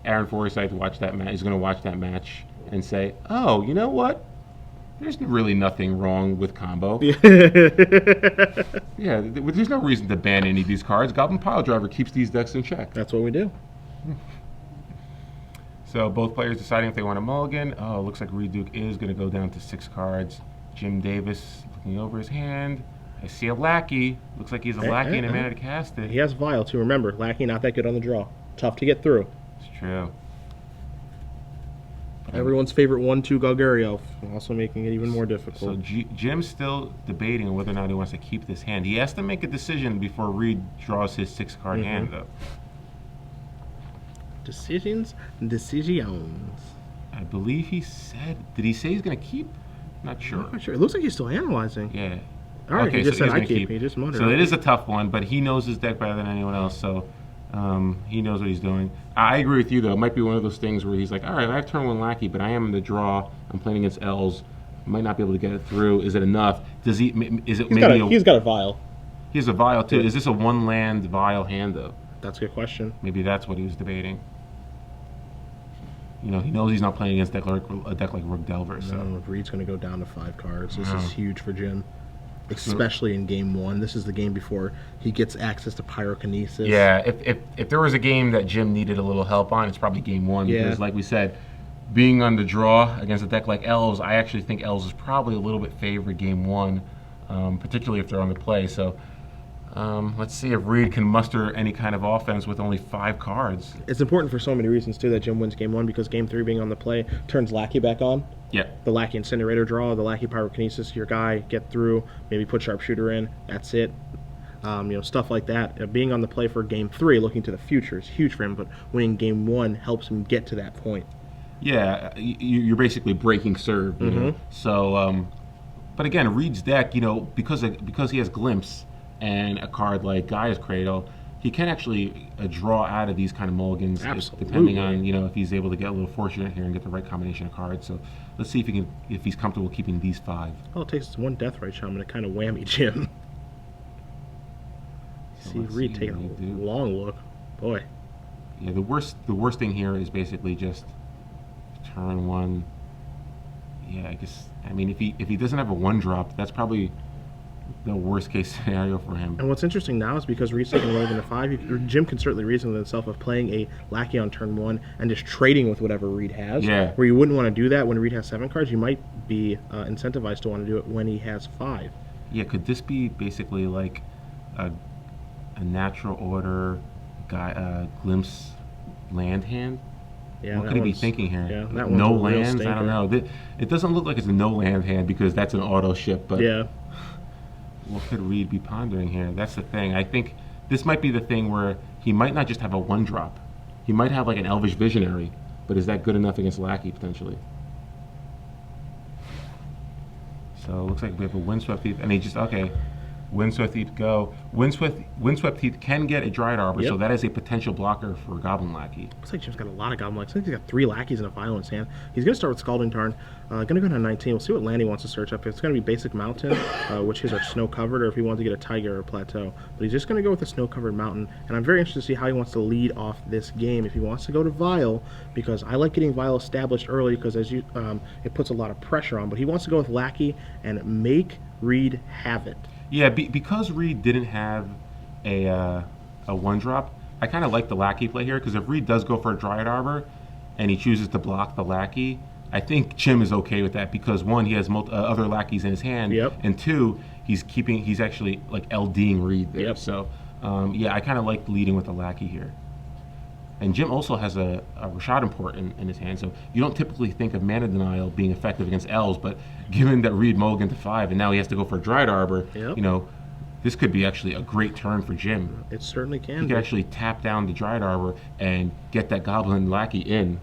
Aaron Forsythe watch that match. Is going to watch that match and say, "Oh, you know what? There's really nothing wrong with combo. Yeah, there's no reason to ban any of these cards. Goblin Pile Driver keeps these decks in check." That's what we do. So both players deciding if they want a mulligan. Oh, looks like Reid Duke is going to go down to 6 cards. Jim Davis looking over his hand. I see a Lackey. Looks like he's a Lackey and a mana to cast it. He has Vial too. Remember, Lackey not that good on the draw. Tough to get through. It's true. Everyone's favorite 1/2 Golgari Elf, also making it even more difficult. So Jim's still debating whether or not he wants to keep this hand. He has to make a decision before Reid draws his 6-card hand, though. Decisions. I believe he said. Did he say he's going to keep? Not sure. I'm not sure. It looks like he's still analyzing. Yeah. All right. Okay, he just so said I keep. He just muttered. So it is a tough one, but he knows his deck better than anyone else. So he knows what he's doing. I agree with you, though. It might be one of those things where he's like, all right, I have turn 1 Lackey, but I am in the draw. I'm playing against L's. Might not be able to get it through. Is it enough? Does he? Is it He's got a Vial. He has a Vial too. Is this a 1-land Vial hand though? That's a good question. Maybe that's what he was debating. You know, he knows he's not playing against a deck like Rook Delver. So Reid's going to go down to 5 cards. This is huge for Jim, especially in game 1. This is the game before he gets access to Pyrokinesis. Yeah, if there was a game that Jim needed a little help on, it's probably game 1. Yeah. Because like we said, being on the draw against a deck like Elves, I actually think Elves is probably a little bit favored game 1, particularly if they're on the play. So let's see if Reid can muster any kind of offense with only 5 cards. It's important for so many reasons, too, that Jim wins game 1, because game 3 being on the play turns Lackey back on. Yeah. The Lackey Incinerator draw, the Lackey Pyrokinesis, your guy, get through, maybe put Sharpshooter in, that's it. Stuff like that. Being on the play for game 3, looking to the future, is huge for him, but winning game 1 helps him get to that point. Yeah, you're basically breaking serve, you know? So, but again, Reid's deck, because he has Glimpse and a card like Gaia's Cradle, he can actually draw out of these kind of mulligans, depending on if he's able to get a little fortunate here and get the right combination of cards. So let's see if he's comfortable keeping these 5. All it takes is 1 Deathrite Shaman to kind of whammy Jim. See Reid taking a long look, boy. Yeah, the worst thing here is basically just turn 1. Yeah, I mean if he doesn't have a 1-drop, that's probably the worst case scenario for him. And what's interesting now is because Reid's taking lower than a 5, Jim can certainly reason with himself of playing a Lackey on turn 1 and just trading with whatever Reid has. Yeah. Where you wouldn't want to do that when Reid has 7 cards. You might be incentivized to want to do it when he has 5. Yeah, could this be basically like a natural order glimpse land hand? Yeah, what could he be thinking here? Yeah, that no one's a real lands? I don't know. It doesn't look like it's a no land hand because that's an auto ship, but yeah. What could Reid be pondering here? That's the thing. I think this might be the thing where he might not just have a 1-drop. He might have like an Elvish Visionary, but is that good enough against Lackey potentially? So it looks like we have a Windswept Thief, and he just, okay, Windswept Thief go. Windswept Thief can get a Dryad Arbor, so that is a potential blocker for Goblin Lackey. Looks like Jim's got a lot of Goblin Lackeys. I think he's got 3 Lackeys and a Vial in his hand. He's going to start with Scalding Tarn. Going to go to 19. We'll see what land he wants to search up. It's going to be Basic Mountain, which is our snow-covered, or if he wants to get a Tiger or a Plateau. But he's just going to go with a snow-covered mountain, and I'm very interested to see how he wants to lead off this game. If he wants to go to Vial, because I like getting Vial established early, because as it puts a lot of pressure on. But he wants to go with Lackey and make Reid have it. Yeah, because Reid didn't have a 1-drop, I kind of like the Lackey play here, because if Reid does go for a Dryad Arbor and he chooses to block the Lackey, I think Jim is okay with that, because 1, he has other Lackeys in his hand, and 2, he's actually like LDing Reid there. So yeah, I kind of like leading with the Lackey here. And Jim also has a Rashad Import in his hand, so you don't typically think of Mana Denial being effective against Elves, but given that Reid mulliganed to 5 and now he has to go for a Dryad Arbor, this could be actually a great turn for Jim. It certainly can. He could actually tap down the Dryad Arbor and get that Goblin Lackey in.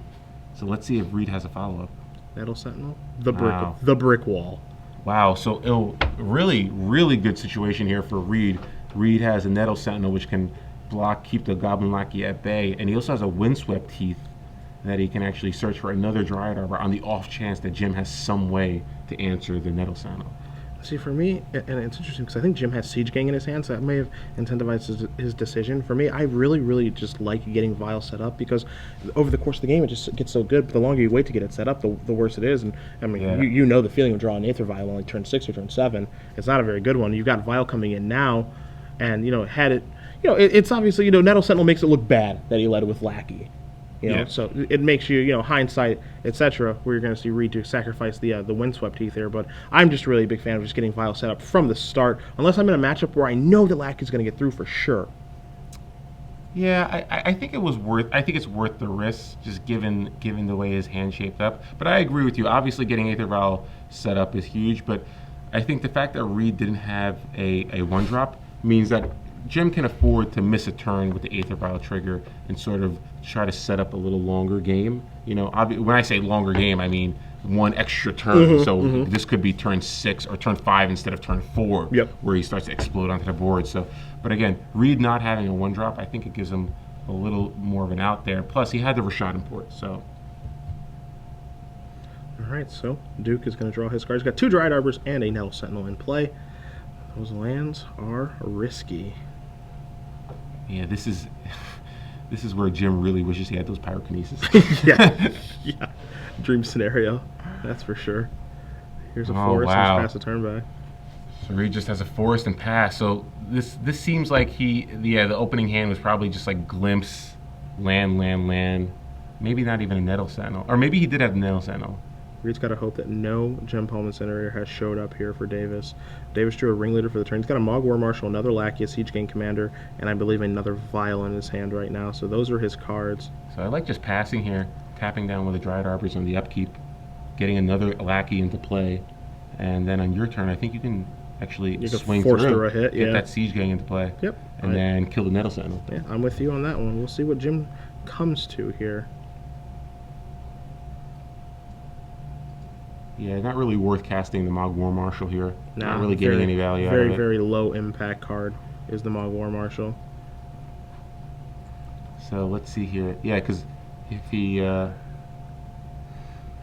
So let's see if Reid has a follow-up. Nettle Sentinel? The brick wall. Wow, so really, really good situation here for Reid. Reid has a Nettle Sentinel, which can block, keep the Goblin Lackey at bay, and he also has a Windswept Teeth that he can actually search for another Dryad Arbor on the off chance that Jim has some way to answer the Nettle Sentinel. See, for me, and it's interesting because I think Jim has Siege Gang in his hands, so that may have incentivized his decision. For me, I really, really just like getting Vile set up because over the course of the game, it just gets so good. But the longer you wait to get it set up, the worse it is. And I mean, Yeah. you know the feeling of drawing Aether Vial on like turn 6 or turn 7. It's not a very good one. You've got Vile coming in now, and had it. It's obviously Nettle Sentinel makes it look bad that he led with Lackey. Yeah. So it makes you, hindsight, etc., where you're going to see Reid to sacrifice the Windswept Teeth here. But I'm just really a big fan of just getting Vile set up from the start, unless I'm in a matchup where I know that Lackey's going to get through for sure. Yeah, I think I think it's worth the risk, just given the way his hand shaped up. But I agree with you. Obviously, getting Aether Vial set up is huge. But I think the fact that Reid didn't have a 1-drop means that Jim can afford to miss a turn with the Aether Vial trigger and sort of try to set up a little longer game. When I say longer game, I mean one extra turn. So this could be turn 6 or turn 5 instead of turn 4, Yep. where he starts to explode onto the board. So, but again, Reid not having a 1-drop, I think it gives him a little more of an out there. Plus, he had the Rashad import, so. All right, so Duke is going to draw his cards. He's got 2 Dryad Arbors and a Nettle Sentinel in play. Those lands are risky. Yeah, this is where Jim really wishes he had those pyrokinesis. yeah. Dream scenario, that's for sure. Here's a Oh, forest wow. and pass a turn by. So Reid just has a forest and pass. So this seems like the opening hand was probably just like glimpse, land. Maybe not even a Nettle Sentinel, or maybe he did have the Nettle Sentinel. Reid's got to hope that no Gem Palm Incinerator has showed up here for Davis. Davis drew a Ringleader for the turn. He's got a Mogwar Marshal, another Lackey, a Siege Gang Commander, and I believe another Vial in his hand right now. So those are his cards. So I like just passing here, tapping down with the Dryad Arbors on the upkeep, getting another Lackey into play, and then on your turn, I think you can actually swing force through, through a hit, get yeah. that Siege Gang into play, Yep. and then kill the Nettle Sentinel. Yeah, I'm with you on that one. We'll see what Jim comes to here. Yeah, not really worth casting the Mogwar Marshal here. Nah, not really getting any value out of it. Very low impact card is the Mogwar Marshal. So let's see here. Yeah, because if he so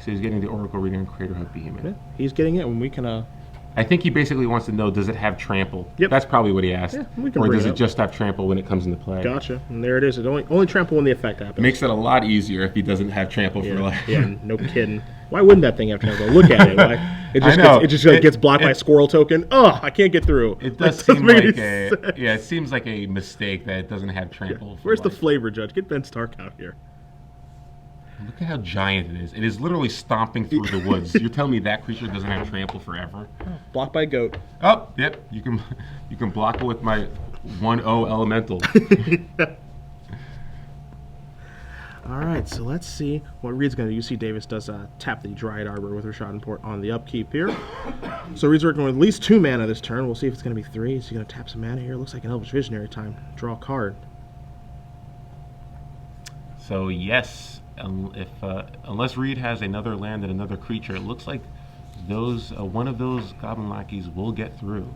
he's getting the Oracle Reader and Crater Hub Behemoth. Yeah, he's getting it when we can. I think he basically wants to know, does it have trample? Yep. That's probably what he asked. Yeah, we can or bring does it it up. just have trample when it comes into play? Gotcha. And there it is. It only trample when the effect happens. Makes it a lot easier if he doesn't have trample for life. Yeah, no kidding. Why wouldn't that thing have trample? Look at it. It just I know. gets blocked by a squirrel token. Oh, I can't get through. It does That seem doesn't like make any sense. it seems like a mistake that it doesn't have trample. For Where's the life. flavor judge? Get Ben Stark out here. Look at how giant it is. It is literally stomping through the woods. You're telling me that creature doesn't have trample forever? Blocked by goat. Oh, yep. You can block it with my 1/0 elemental. All right, so let's see what Reid's going to do. You see Davis does tap the Dryad Arbor with Rashad Import on the upkeep here. So Reid's working with at least 2 mana this turn. We'll see if it's going to be 3. Is he going to tap some mana here? Looks like an Elvish Visionary time. Draw a card. So yes, unless Reid has another land and another creature, it looks like those one of those Goblin Lackeys will get through.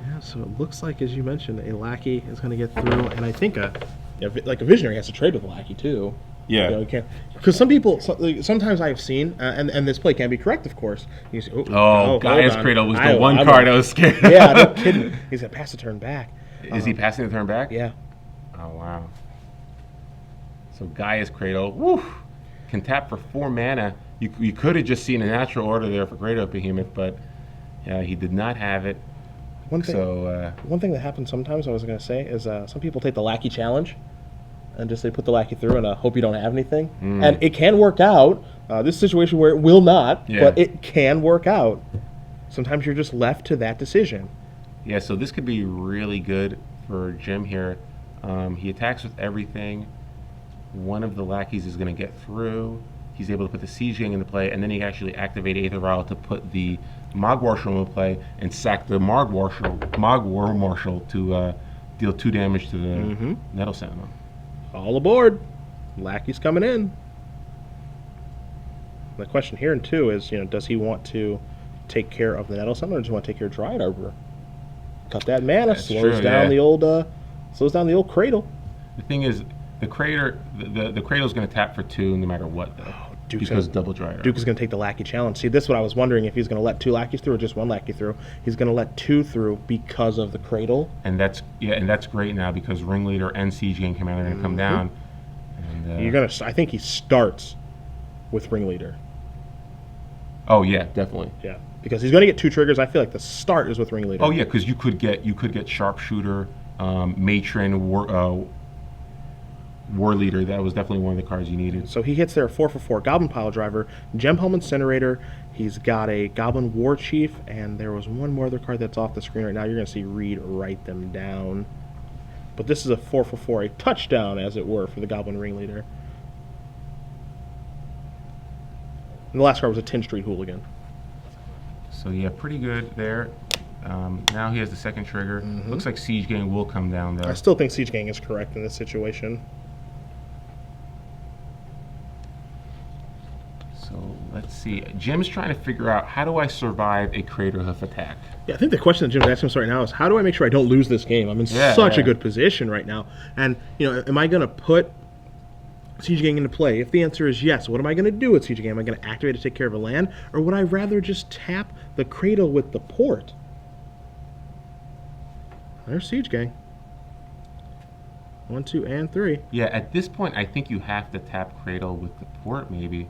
Yeah, so it looks like, as you mentioned, a Lackey is going to get through, and I think a Visionary has to trade with a Lackey too. Yeah. You can't, because sometimes I've seen, and this play can be correct, of course. You see, Gaia's Cradle was the one card I was scared. Yeah, no kidding. He's gonna pass the turn back. Is he passing the turn back? Yeah. Oh wow. So Gaia's Cradle, woo, can tap for 4 mana. You could have just seen a natural order there for Great Oak Behemoth, but he did not have it. One thing that happens sometimes, I was going to say, is some people take the Lackey challenge and just they put the Lackey through and hope you don't have anything. And it can work out. This is a situation where it will not, but it can work out. Sometimes you're just left to that decision. Yeah, so this could be really good for Jim here. He attacks with everything. One of the Lackeys is going to get through. He's able to put the Siege Gang into play, and then he can actually activate Aether Vial to put the Mogwar Marshal into play and sack the Mogwar Marshal to deal 2 damage to the Nettle Sentinel. All aboard. Lackey's coming in. The question here, too, is, does he want to take care of the Nettle Sentinel, or does he want to take care of Dryad Arbor? Cut that mana, slows down the old Cradle. The thing is, The Crater, the Cradle's going to tap for 2 no matter what, though. Duke's because gonna, double dry it. Duke is going to take the Lackey challenge. See, this is what I was wondering, if he's going to let 2 lackeys through or just 1 lackey through. He's going to let 2 through because of the Cradle. And that's great now because Ringleader and Siege Gang Commander are going to come down. And, You're gonna. I think he starts with Ringleader. Oh yeah, definitely. Yeah, because he's going to get 2 triggers. I feel like the start is with Ringleader. Oh yeah, because you could get Sharpshooter, Matron, War Leader. That was definitely one of the cards you needed. So he hits there 4/4 Goblin Pile Driver, Gem Helm Incinerator. He's got a Goblin War Chief, and there was one more other card that's off the screen right now. You're going to see Reid write them down. But this is a 4/4, a touchdown, as it were, for the Goblin Ringleader. And the last card was a 10th Street Hooligan. So yeah, pretty good there. Now he has the second trigger. Looks like Siege Gang will come down though. I still think Siege Gang is correct in this situation. So let's see. Jim's trying to figure out, how do I survive a Crater Hoof attack? Yeah, I think the question that Jim's asking us right now is, how do I make sure I don't lose this game? I'm in such a good position right now. And, you know, am I going to put Siege Gang into play? If the answer is yes, what am I going to do with Siege Gang? Am I going to activate to take care of a land? Or would I rather just tap the Cradle with the Port? There's Siege Gang. 1, 2, and 3. Yeah, at this point, I think you have to tap Cradle with the Port, maybe.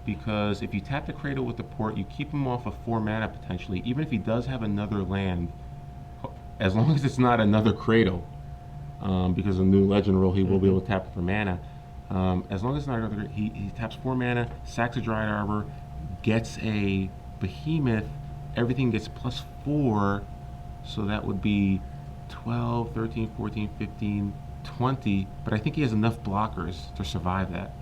Because if you tap the Cradle with the Port, you keep him off of 4 mana potentially. Even if he does have another land, as long as it's not another Cradle, because of the new Legend rule, he will be able to tap it for mana. As long as it's not another, he taps 4 mana, sacks a Dried Arbor, gets a Behemoth, everything gets +4, so that would be 12, 13, 14, 15, 20. But I think he has enough blockers to survive that.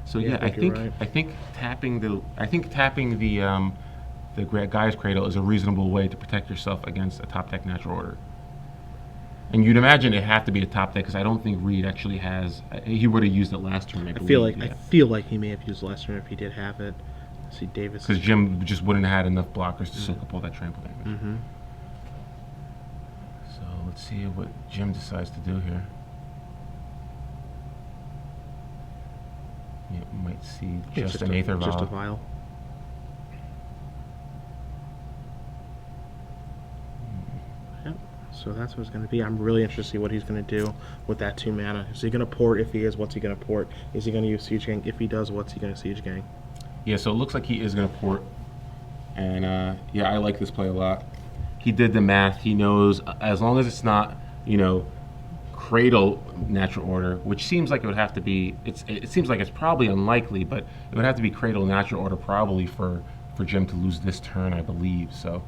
So yeah, I think tapping the Gaia's Cradle is a reasonable way to protect yourself against a top deck natural order. And you'd imagine it have to be a top deck because I don't think Reid actually has. He would have used it last turn. I feel like he may have used it last turn if he did have it. Let's see, Davis. Because Jim just wouldn't have had enough blockers to soak up all that trample damage. So let's see what Jim decides to do here. You might see just an Aether Vial. Just a vial. Yep. So that's what it's going to be. I'm really interested to see what he's going to do with that 2 mana. Is he going to port? If he is, what's he going to port? Is he going to use Siege Gang? If he does, what's he going to Siege Gang? Yeah, so it looks like he is going to port. And yeah, I like this play a lot. He did the math. He knows as long as it's not, you know, Cradle natural order, which seems like it would have to be. It seems like it's probably unlikely, but it would have to be Cradle natural order probably for Jim to lose this turn, I believe. So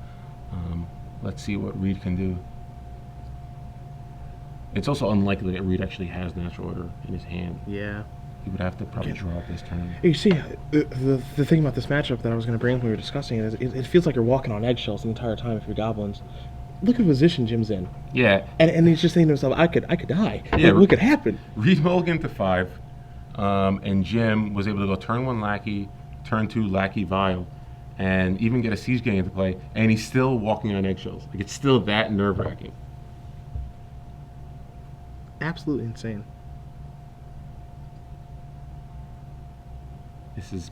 let's see what Reid can do. It's also unlikely that Reid actually has natural order in his hand. Yeah. He would have to probably draw it this turn. You see, the thing about this matchup that I was going to bring up when we were discussing it is it feels like you're walking on eggshells the entire time if you're Goblins. Look at the position Jim's in. Yeah. And he's just thinking to himself, I could die. Yeah. What could happen? Reid mulliganed to 5, and Jim was able to go turn 1 Lackey, turn 2 Lackey Vial, and even get a Siege Gang into play, and he's still walking on eggshells. Like, it's still that nerve-wracking. Absolutely insane. This is...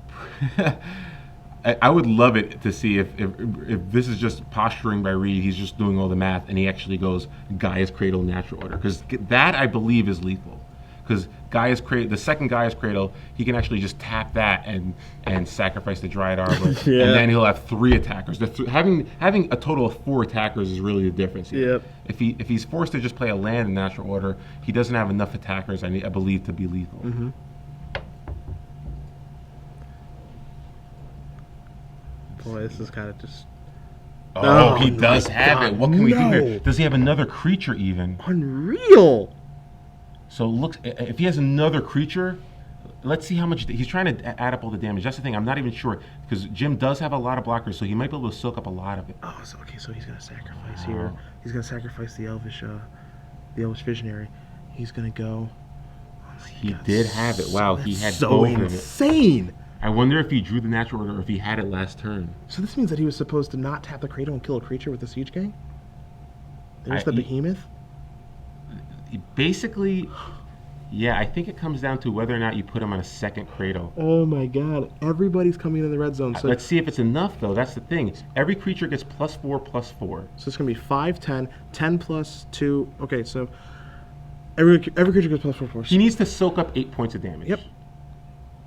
I would love it to see if this is just posturing by Reid, he's just doing all the math, and he actually goes Gaia's Cradle natural order. Because that, I believe, is lethal. Because the second Gaia's Cradle, he can actually just tap that and sacrifice the Dried Arbor. Yeah. And then he'll have 3 attackers. Having a total of 4 attackers is really the difference here. Yep. If he's forced to just play a land in natural order, he doesn't have enough attackers, I believe, to be lethal. Boy, this is kind of just... Oh, he does have God, it. What can we do no. here? Does he have another creature even? Unreal! So look, if he has another creature, let's see how much... He's trying to add up all the damage. That's the thing. I'm not even sure. Because Jim does have a lot of blockers, so he might be able to soak up a lot of it. Oh, so he's going to sacrifice here. He's going to sacrifice the Elvish Visionary. He's going to go... Oh he did have it. Wow, he had so both of it. Insane! I wonder if he drew the natural order or if he had it last turn. So this means that he was supposed to not tap the Cradle and kill a creature with the Siege Gang? There's the Behemoth? basically, yeah, I think it comes down to whether or not you put him on a second cradle. Oh my god, everybody's coming in the red zone. So Let's see if it's enough, though. That's the thing. Every creature gets +4/+4. So it's going to be 5, 10, 10 plus 2. Okay, so every creature gets +4/+4. He needs to soak up 8 points of damage. Yep.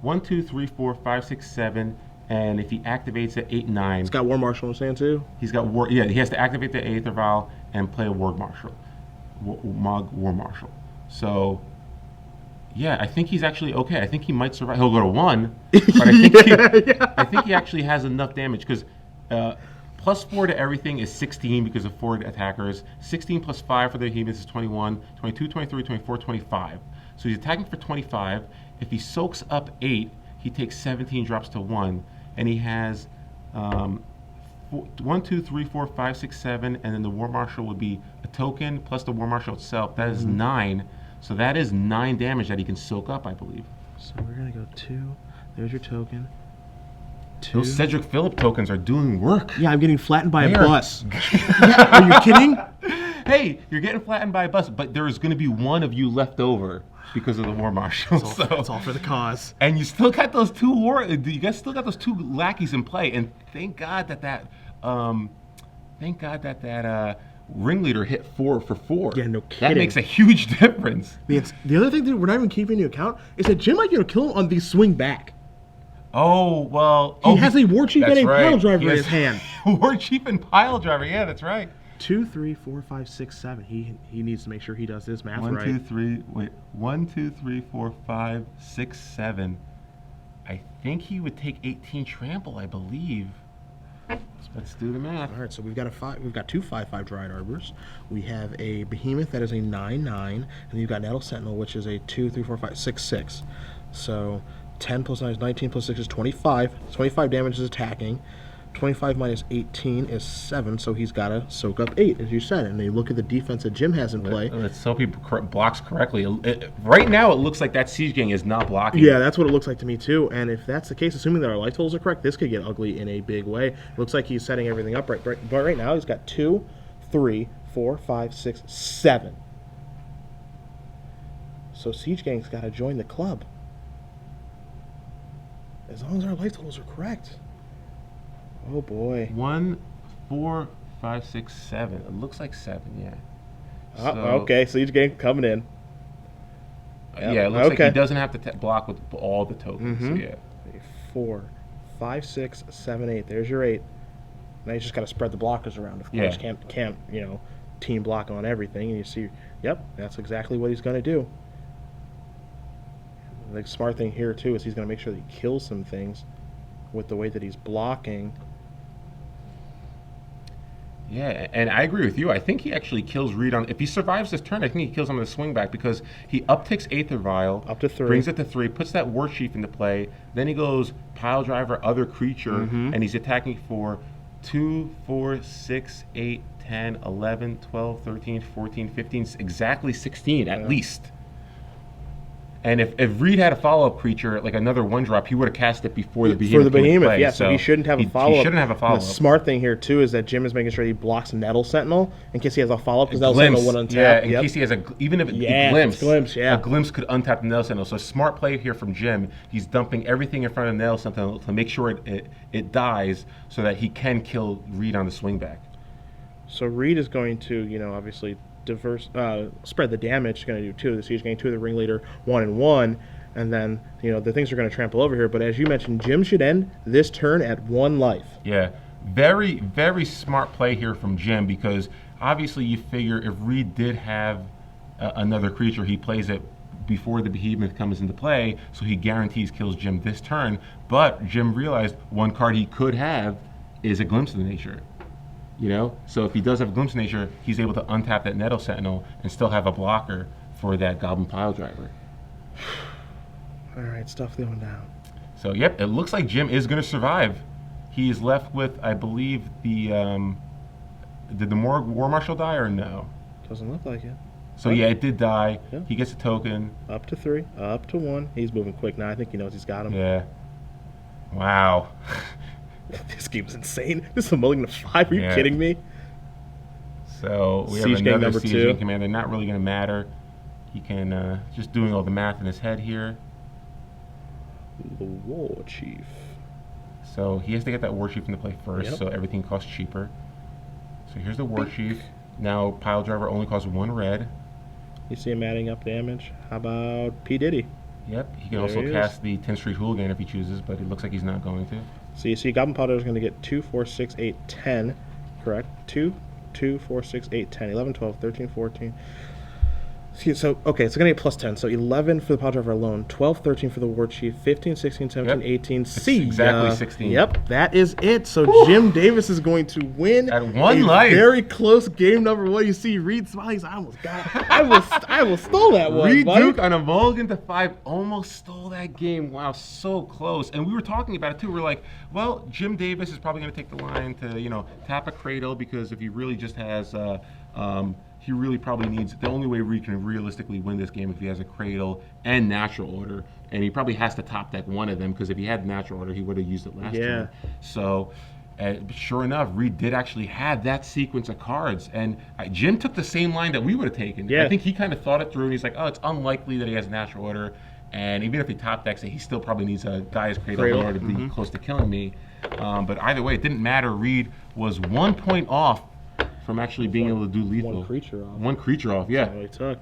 1, 2, 3, 4, 5, 6, 7, and if he activates it, 8, 9. He's got War Marshal in stand too. He's got war. Yeah, he has to activate the Aether Vial and play a War Marshal, War Marshal. So, yeah, I think he's actually okay. I think he might survive. He'll go to 1, but I think he actually has enough damage because +4 to everything is 16 because of 4 attackers. 16 plus 5 for the Behemoths is 21, 22, 23, 24, 25. So he's attacking for 25. If he soaks up 8, he takes 17, drops to 1, and he has 1, 2, 3, 4, 5, 6, 7, and then the War Marshal would be a token plus the War Marshal itself. That is 9. So that is 9 damage that he can soak up, I believe. So we're gonna go 2. There's your token. 2. Those SCGPHILLY tokens are doing work. Yeah, I'm getting flattened by They a are- bus. Yeah, are you kidding? Hey, you're getting flattened by a bus, but there is going to be one of you left over because of the War Marshal. It's all for the cause. And you still got those 2 you guys still got those 2 lackeys in play, and thank God that ringleader hit 4 for 4. Yeah, no That kidding. makes a huge difference. The other thing that we're not even keeping into account is that Jim might be able to kill him on the swing back. Oh well, He has a War Chief and a Pile Driver He in has his hand. War Chief and Pile Driver. Yeah, that's right. 2, 3, 4, 5, 6, 7. He needs to make sure he does this math 1, right. 2, 3. Wait, 1, 2, 3, 4, 5, 6, 7. I think he would take 18 trample. I believe. Let's do the math. All right, so we've got 2 5/5 Dryad Arbors. We have a Behemoth that is a 9/9, and you've got Nettle Sentinel, which is a 2, 3, 4, 5, 6, 6. So 10 plus 9 is 19 plus 6 is 25. 25 damage is attacking. 25 minus 18 is 7, so he's got to soak up 8, as you said. And then you look at the defense that Jim has in play. Let's hope he blocks correctly. Right now, it looks like that Siege Gang is not blocking. Yeah, that's what it looks like to me too. And if that's the case, assuming that our life totals are correct, this could get ugly in a big way. It looks like he's setting everything up right. But right now, he's got 2, 3, 4, 5, 6, 7. So Siege Gang's got to join the club. As long as our life totals are correct. Oh boy. 1, 4, 5, 6, 7. It looks like 7. Yeah. Okay, Siege Gang coming in. Yeah, it looks like he doesn't have to block with all the tokens. So yeah. 4, 5, 6, 7, 8. There's your 8. Now you just got to spread the blockers around. Of course, Yeah. can't team block on everything. And you see, yep, that's exactly what he's going to do. The smart thing here too is he's going to make sure that he kills some things with the way that he's blocking. Yeah, and I agree with you. I think he actually kills Reid on. If he survives this turn, I think he kills him on the swing back because he upticks Aether Vial, Up to 3. brings it to 3, puts that War Chief into play. Then he goes Pile Driver, other creature, and he's attacking for 2, 4, 6, 8, 10, 11, 12, 13, 14, 15, exactly 16 at least. And if Reid had a follow-up creature, like another 1-drop, he would have cast it before the Behemoth. For the came into Behemoth, play. yeah. So he shouldn't have a follow-up. He shouldn't have a follow-up. The smart thing here too is that Jim is making sure he blocks Nettle Sentinel in case he has a follow-up because Nettle Sentinel would untap. Yeah, in case he has even if it glimpse, yeah. a glimpse could untap the Nettle Sentinel. So a smart play here from Jim. He's dumping everything in front of Nettle Sentinel to make sure it dies so that he can kill Reid on the swing back. So Reid is going to, obviously spread the damage. He's going to do 2 of the Siege Gang, 2 of the Ringleader, 1 and 1. And then, the things are going to trample over here. But as you mentioned, Jim should end this turn at 1 life. Yeah, very, very smart play here from Jim because obviously you figure if Reid did have another creature, he plays it before the Behemoth comes into play, so he guarantees kills Jim this turn. But Jim realized one card he could have is a Glimpse of Nature. So if he does have a Glimpse of Nature, he's able to untap that Nettle Sentinel and still have a blocker for that Goblin Pile Driver. All right, stuff the one down. So, yep, it looks like Jim is going to survive. He is left with, I believe, did the War Marshal die or no? Doesn't look like it. So, yeah, it did die. Yeah. He gets a token. Up to 3, up to 1. He's moving quick now. I think he knows he's got him. Yeah. Wow. This game's insane. This is a mulligan to 5. Are you kidding me? So, we Siege have Gang another number Siege 2. Gang commander. Not really going to matter. he can just doing all the math in his head here. The War Chief. So he has to get that War Chief into play first, Yep. so everything costs cheaper. So here's the War Chief. Now Pile Driver only costs 1 red. You see him adding up damage. How about P. Diddy? Yep, he can There also he is. cast the 10th Street Hooligan if he chooses, but it looks like he's not going to. So you see Goblin Powder is going to get 2, 4, 6, 8, 10. Correct? 2, 2, 4, 6, 8, 10, 11, 12, 13, 14. So, okay, it's going to get plus 10. So 11 for the Pile Driver alone, 12, 13 for the War Chief, 15, 16, 17, Yep. 18. It's See exactly ya. 16. Yep, that is it. So Jim Davis is going to win At 1 a life. very close game number 1. You see Reid smiles. I almost got it. I almost stole that one. Reid buddy. Duke on a mulligan to 5 almost stole that game. Wow, so close. And we were talking about it too. We're like, well, Jim Davis is probably going to take the line to, tap a cradle, because if he really just has, he really probably needs, the only way Reid can realistically win this game if he has a cradle and natural order. And he probably has to top deck one of them, because if he had natural order, he would have used it last time. So, sure enough, Reid did actually have that sequence of cards, and Jim took the same line that we would have taken. Yeah. I think he kind of thought it through, and he's like, oh, it's unlikely that he has natural order, and even if he top decks it, he still probably needs a Gaia's Cradle in order to be close to killing me. But either way, it didn't matter. Reid was 1 point off from actually being able to do lethal. One creature off. One creature off, yeah. That's what he took.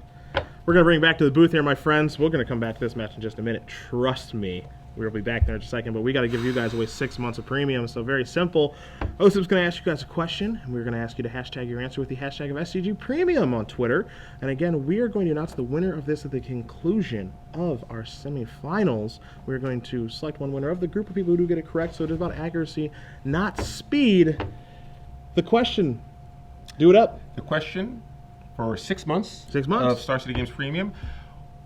We're going to bring back to the booth here, my friends. We're going to come back to this match in just a minute. Trust me. We'll be back there in just a second, but we got to give you guys away 6 months of premium. So very simple. OSIP's going to ask you guys a question, and we're going to ask you to hashtag your answer with the hashtag of SCG Premium on Twitter. And again, we are going to announce the winner of this at the conclusion of our semifinals. We're going to select one winner of the group of people who do get it correct. So it is about accuracy, not speed. The question. Do it up. The question for 6 months, 6 months of Star City Games Premium.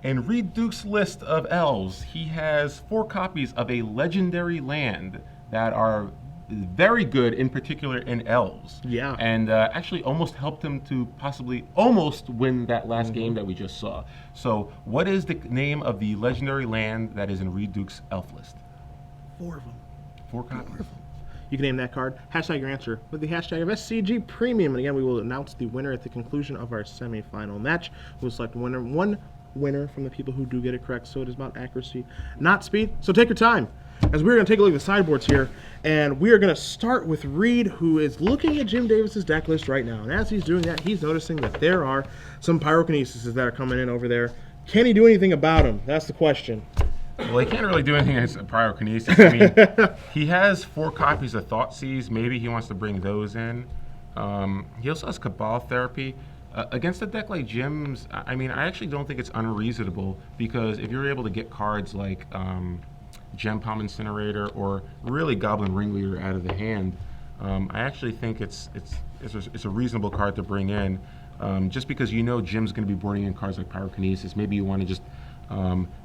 In Reid Duke's list of elves, he has 4 copies of a legendary land that are very good, in particular in elves. Yeah. And actually almost helped him to possibly almost win that last game that we just saw. So what is the name of the legendary land that is in Reid Duke's elf list? 4 of them. 4 copies. You can name that card, hashtag your answer with the hashtag of SCG Premium. And again, we will announce the winner at the conclusion of our semifinal match. We'll select one winner from the people who do get it correct. So it is about accuracy, not speed. So take your time, as we're going to take a look at the sideboards here. And we are going to start with Reid, who is looking at Jim Davis's deck list right now. And as he's doing that, he's noticing that there are some pyrokinesis that are coming in over there. Can he do anything about them? That's the question. Well, he can't really do anything against pyrokinesis. I mean, he has 4 copies of Thoughtseize. Maybe he wants to bring those in. He also has Cabal Therapy. Against a deck like Jim's, I mean, I actually don't think it's unreasonable, because if you're able to get cards like Gem Palm Incinerator or really Goblin Ringleader out of the hand, I actually think it's a reasonable card to bring in. Just because Jim's going to be boarding in cards like Pyrokinesis, maybe you want to just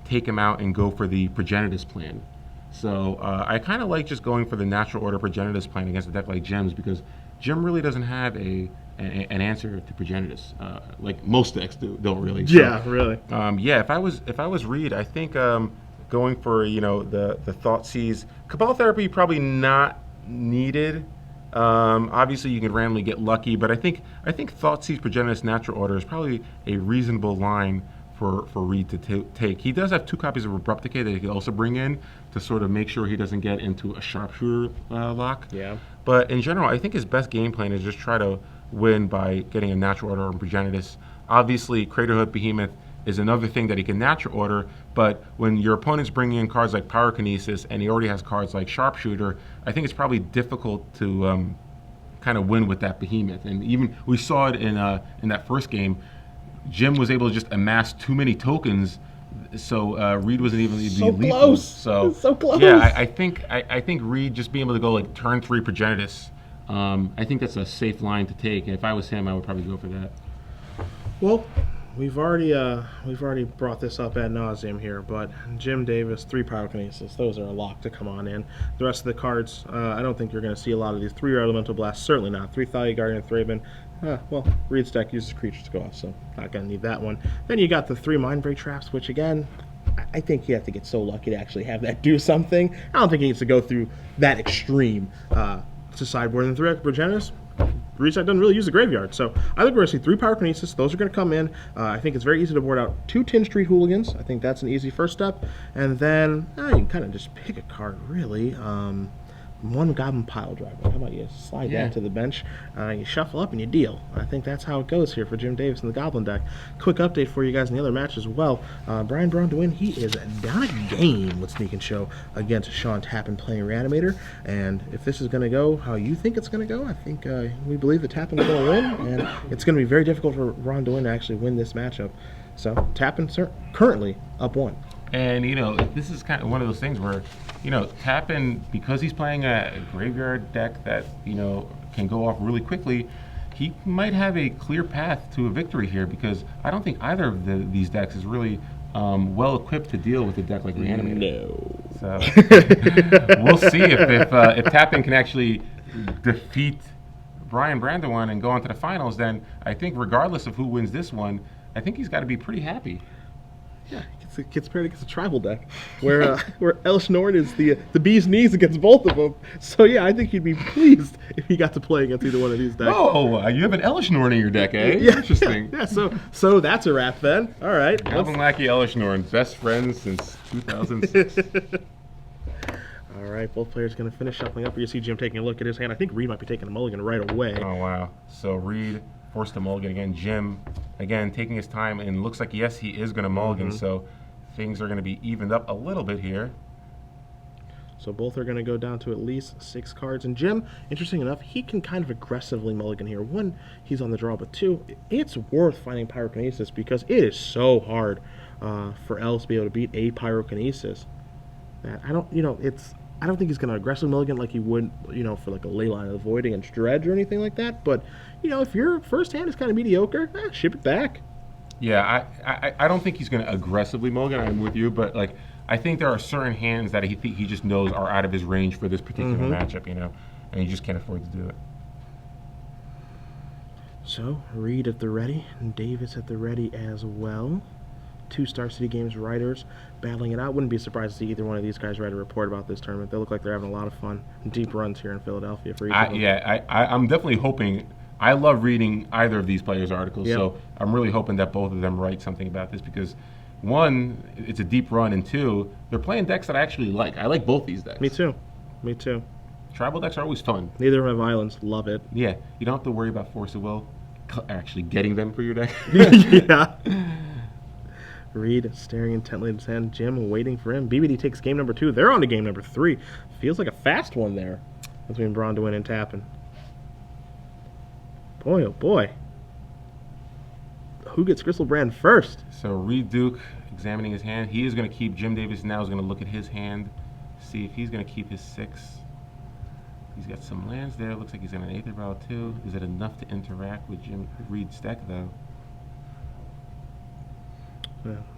take him out and go for the Progenitus plan. So I kind of like just going for the natural order Progenitus plan against a deck like Jim's, because Jim really doesn't have an answer to Progenitus, like most decks don't really. So, Yeah, really. yeah, if I was Reid, I think going for the Thoughtseize, Cabal Therapy probably not needed. Obviously, you can randomly get lucky, but I think Thoughtseize Progenitus Natural Order is probably a reasonable line for Reid to take. He does have 2 copies of Abrupt Decay that he can also bring in to sort of make sure he doesn't get into a Sharpshooter lock. Yeah. But in general, I think his best game plan is just try to win by getting a Natural Order on Progenitus. Obviously, Craterhood Behemoth is another thing that he can natural order, but when your opponent's bringing in cards like Pyrokinesis and he already has cards like Sharpshooter, I think it's probably difficult to kind of win with that Behemoth. And even we saw it in that first game. Jim was able to just amass too many tokens, so Reid wasn't even So lethal. close. So So close. Yeah, I think Reid just being able to go like turn 3 Progenitus, I think that's a safe line to take. And if I was him, I would probably go for that. Well, we've already brought this up ad nauseum here, but Jim Davis, 3 Pyrokinesis, those are a lock to come on in. The rest of the cards, I don't think you're going to see a lot of these. 3 Elemental Blasts, certainly not. 3 Thalia Guardian Thraben. Well, Reid's deck uses creatures to go off, so not going to need that one. Then you got the 3 Mindbreak Traps, which again, I think you have to get so lucky to actually have that do something. I don't think he needs to go through that extreme to sideboard. And 3 Progenitus, Reset doesn't really use the graveyard. So I think we're going to see 3 Pyrokinesis. Those are going to come in. I think it's very easy to board out 2 Tin Street Hooligans. I think that's an easy first step. And then you can kind of just pick a card, really. 1 Goblin Pile Driver. How about you slide that to the bench, you shuffle up and you deal. I think that's how it goes here for Jim Davis in the Goblin deck. Quick update for you guys in the other match as well. Brian Braun to win. He is down a game with Sneak and Show against Sean Tappan playing Reanimator. And if this is going to go how you think it's going to go, I think we believe that Tappan is going to win. And it's going to be very difficult for Ron to win to actually win this matchup. So Tappan currently up 1. And, this is kind of one of those things where, Tappan, because he's playing a graveyard deck that, can go off really quickly, he might have a clear path to a victory here because I don't think either of these decks is really well equipped to deal with a deck like Reanimator. No. So we'll see if Tappan can actually defeat Brian Brandywine and go on to the finals, then I think regardless of who wins this one, I think he's got to be pretty happy. Yeah, it gets paired against a tribal deck where Elish Norn is the bee's knees against both of them. So yeah, I think he'd be pleased if he got to play against either one of these decks. Oh, you have an Elish Norn in your deck, eh? Yeah, interesting. Yeah, so that's a wrap then. All right. Goblin Lackey, Elish Norn, best friends since 2006. All right, both players going to finish shuffling up. You see Jim taking a look at his hand. I think Reid might be taking a mulligan right away. Oh wow! So Reid forced a mulligan again. Jim, again, taking his time, and looks like, yes, he is going to mulligan, so things are going to be evened up a little bit here. So both are going to go down to at least 6 cards. And Jim, interesting enough, he can kind of aggressively mulligan here. 1, he's on the draw, but 2, it's worth finding Pyrokinesis because it is so hard for Els to be able to beat a Pyrokinesis. That I don't think he's going to aggressively mulligan like he would, for like a Leyline of the Void against Dredge or anything like that. But, if your first hand is kind of mediocre, ship it back. Yeah, I don't think he's going to aggressively mulligan. I'm with you, but like I think there are certain hands that he just knows are out of his range for this particular matchup, and he just can't afford to do it. So Reid at the ready, and Davis at the ready as well. 2 Star City Games writers battling it out. Wouldn't be surprised to see either one of these guys write a report about this tournament. They look like they're having a lot of fun. Deep runs here in Philadelphia for each of them. Yeah, I'm definitely hoping. I love reading either of these players' articles, so I'm really hoping that both of them write something about this because, 1, it's a deep run, and 2, they're playing decks that I actually like. I like both these decks. Me too. Tribal decks are always fun. Neither of my violence. Love it. Yeah, you don't have to worry about Force of Will actually getting them for your deck. Yeah. Reid staring intently at his hand. Jim waiting for him. BBD takes game number 2. They're on to game number 3. Feels like a fast one there between Brondwin and Tappan. Boy, oh boy. Who gets Gristlebrand first? So Reid Duke examining his hand. He is going to keep. Jim Davis now is going to look at his hand, see if he's going to keep his 6. He's got some lands there. Looks like he's got an Aether Vial too. Is it enough to interact with Reid's deck though?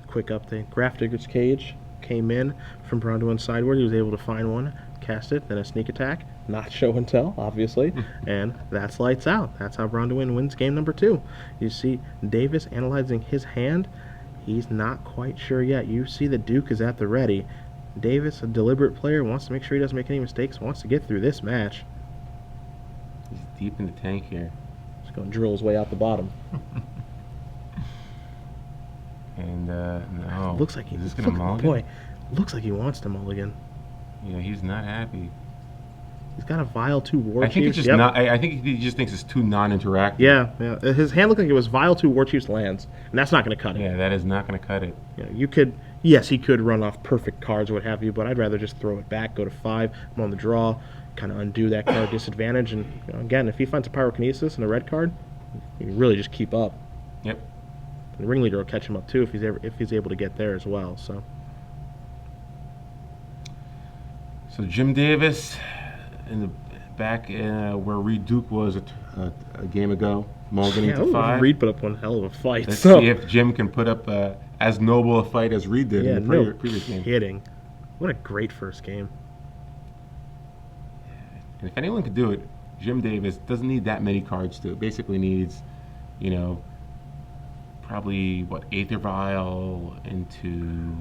Quick update. Grafdigger's Cage came in from Brondwin's sideboard. He was able to find one, cast it, then a sneak attack. Not show and tell, obviously. And that's lights out. That's how Brondwin wins game number 2. You see Davis analyzing his hand. He's not quite sure yet. You see that Duke is at the ready. Davis, a deliberate player, wants to make sure he doesn't make any mistakes, wants to get through this match. He's deep in the tank here. He's going to drill his way out the bottom. And no. Looks like he's just going to mulligan. Boy, looks like he wants to mulligan. Yeah, he's not happy. He's got a Vile 2 War I think Chiefs. it's just not. I think he just thinks it's too non-interactive. Yeah. His hand looked like it was Vile 2 War Chiefs lands, and that's not going to cut it. Yeah, that is not going to cut it. You could, yes, he could run off perfect cards or what have you, but I'd rather just throw it back, go to 5, I'm on the draw, kind of undo that card disadvantage, and again, if he finds a Pyrokinesis and a red card, you really just keep up. Yep. And the Ringleader will catch him up too if he's able to get there as well. So Jim Davis in the back where Reid Duke was a game ago, mulliganing to 5. Reid put up one hell of a fight. Let's see if Jim can put up as noble a fight as Reid did in the previous game. Kidding. What a great first game. And if anyone could do it, Jim Davis doesn't need that many cards to. It basically needs, probably Aether Vial into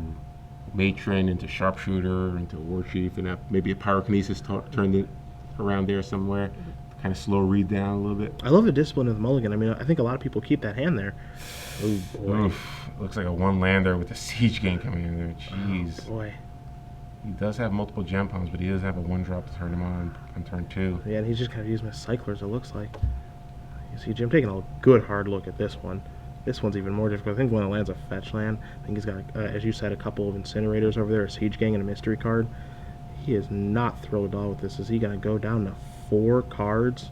Matron, into Sharpshooter, into War Chief, and maybe a Pyrokinesis turned it around there somewhere to kind of slow Reid down a little bit. I love the discipline of the mulligan. I mean, I think a lot of people keep that hand there. Oh, boy. Oof, looks like a one-lander with a siege game coming in there. Jeez. Oh, boy. He does have multiple gem palms, but he does have a one-drop to turn him on turn 2. Yeah, and he's just kind of using his cyclers, it looks like. You see Jim taking a good hard look at this one. This one's even more difficult. I think when it lands a fetch land, I think he's got, as you said, a couple of incinerators over there, a siege gang, and a mystery card. He is not thrilled at all with this. Is he going to go down to 4 cards?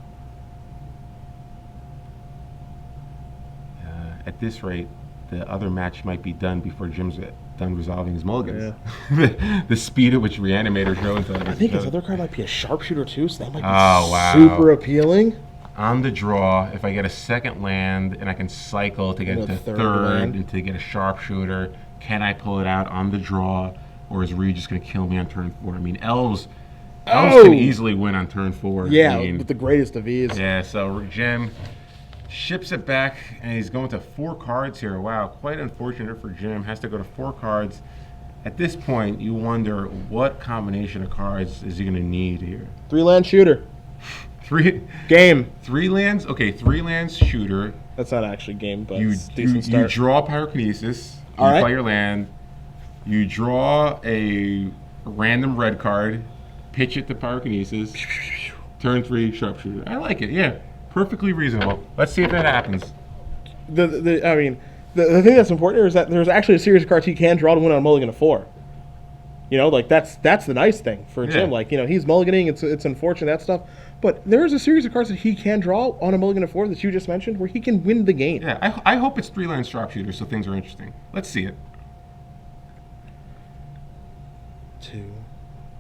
At this rate, the other match might be done before Jim's done resolving his mulligans. Yeah. the speed at which Reanimator shows that. I think his other card might be a sharpshooter too, so that might be wow. super appealing. On the draw, if I get a second land and I can cycle to get to third and to get a sharpshooter, can I pull it out on the draw, or is Reid just going to kill me on turn 4? I mean, elves can easily win on turn 4. Yeah, I mean, with the greatest of ease. Yeah, so Jim ships it back, and he's going to 4 cards here. Wow, quite unfortunate for Jim. Has to go to 4 cards. At this point, you wonder what combination of cards is he going to need here. 3-land shooter. 3 game. 3 lands. Okay, 3 lands shooter. That's not actually game, but you it's a decent start. You draw pyrokinesis. All right. Play your land. You draw a random red card. Pitch it to pyrokinesis. Turn 3 sharpshooter. I like it. Yeah. Perfectly reasonable. Let's see if that happens. I mean, the thing that's important here is that there's actually a series of cards he can draw to win on a mulligan of 4. You know, like that's the nice thing for Jim. Like, you know, he's mulliganing. It's unfortunate, that stuff. But there is a series of cards that he can draw on a mulligan of 4 that you just mentioned where he can win the game. Yeah, I hope it's 3-land sharpshooter so things are interesting. Let's see it. 2,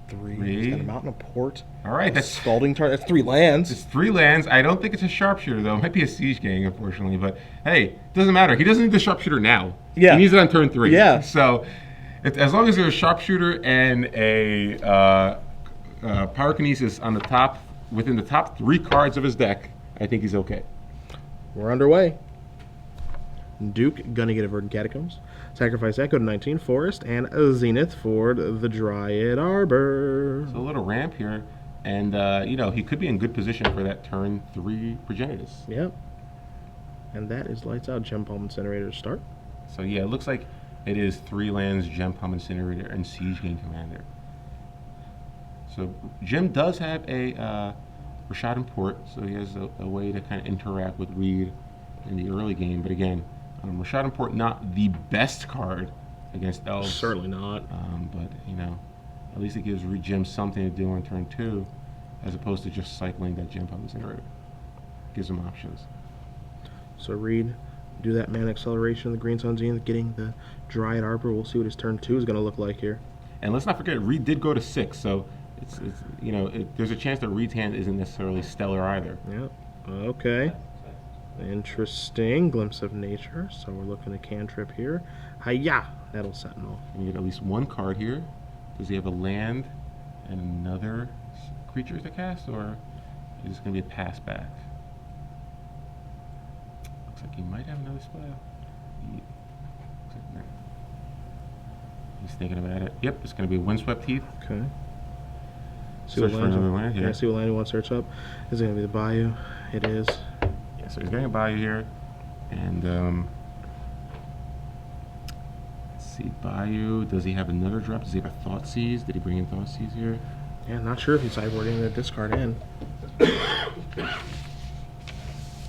3. He's got a Mountain of Port. All right, that's Scalding Tarn. That's 3 lands. It's 3 lands. I don't think it's a sharpshooter though. It might be a siege gang, unfortunately. But hey, it doesn't matter. He doesn't need the sharpshooter now. Yeah, he needs it on turn 3. Yeah. So, as long as there's a sharpshooter and a pyrokinesis on the top, within the top 3 cards of his deck, I think he's okay. We're underway. Duke gonna get a Verdant Catacombs. Sacrifice that, go to 19, Forest, and a Zenith for the Dryad Arbor. So a little ramp here, and you know, he could be in good position for that turn 3 Progenitus. Yep. And that is lights out. Gem Palm Incinerator to start. So yeah, it looks like it is 3 lands, Gem Palm Incinerator, and Siege Gang Commander. So Jim does have a Rashad and Port, so he has a way to kind of interact with Reid in the early game. But again, Rashad and Port not the best card against elves. Certainly not. But you know, at least it gives Jim something to do on turn 2, as opposed to just cycling that Gem Palm Incinerator. Gives him options. So Reid, do that mana acceleration, the Green Sun Zenith, getting the Dryad Arbor. We'll see what his turn 2 is going to look like here. And let's not forget, Reid did go to 6, so it's you know, there's a chance that Reid's hand isn't necessarily stellar either. Yep. Okay. Interesting. Glimpse of Nature. So we're looking at cantrip here. Hiya! Nettle Sentinel. And you get at least 1 card here. Does he have a land and another creature to cast, or is this going to be a pass back? Looks like he might have another spell. He's thinking about it. Yep, it's going to be Windswept Heath. Okay. Search for another land. Yeah, see what land he wants to search up. Is it going to be the Bayou? It is. Yeah, so he's getting a Bayou here. And let's see, Bayou. Does he have another drop? Does he have a Thoughtseize? Did he bring in Thoughteize here? Yeah, not sure if he's sideboarding the discard in.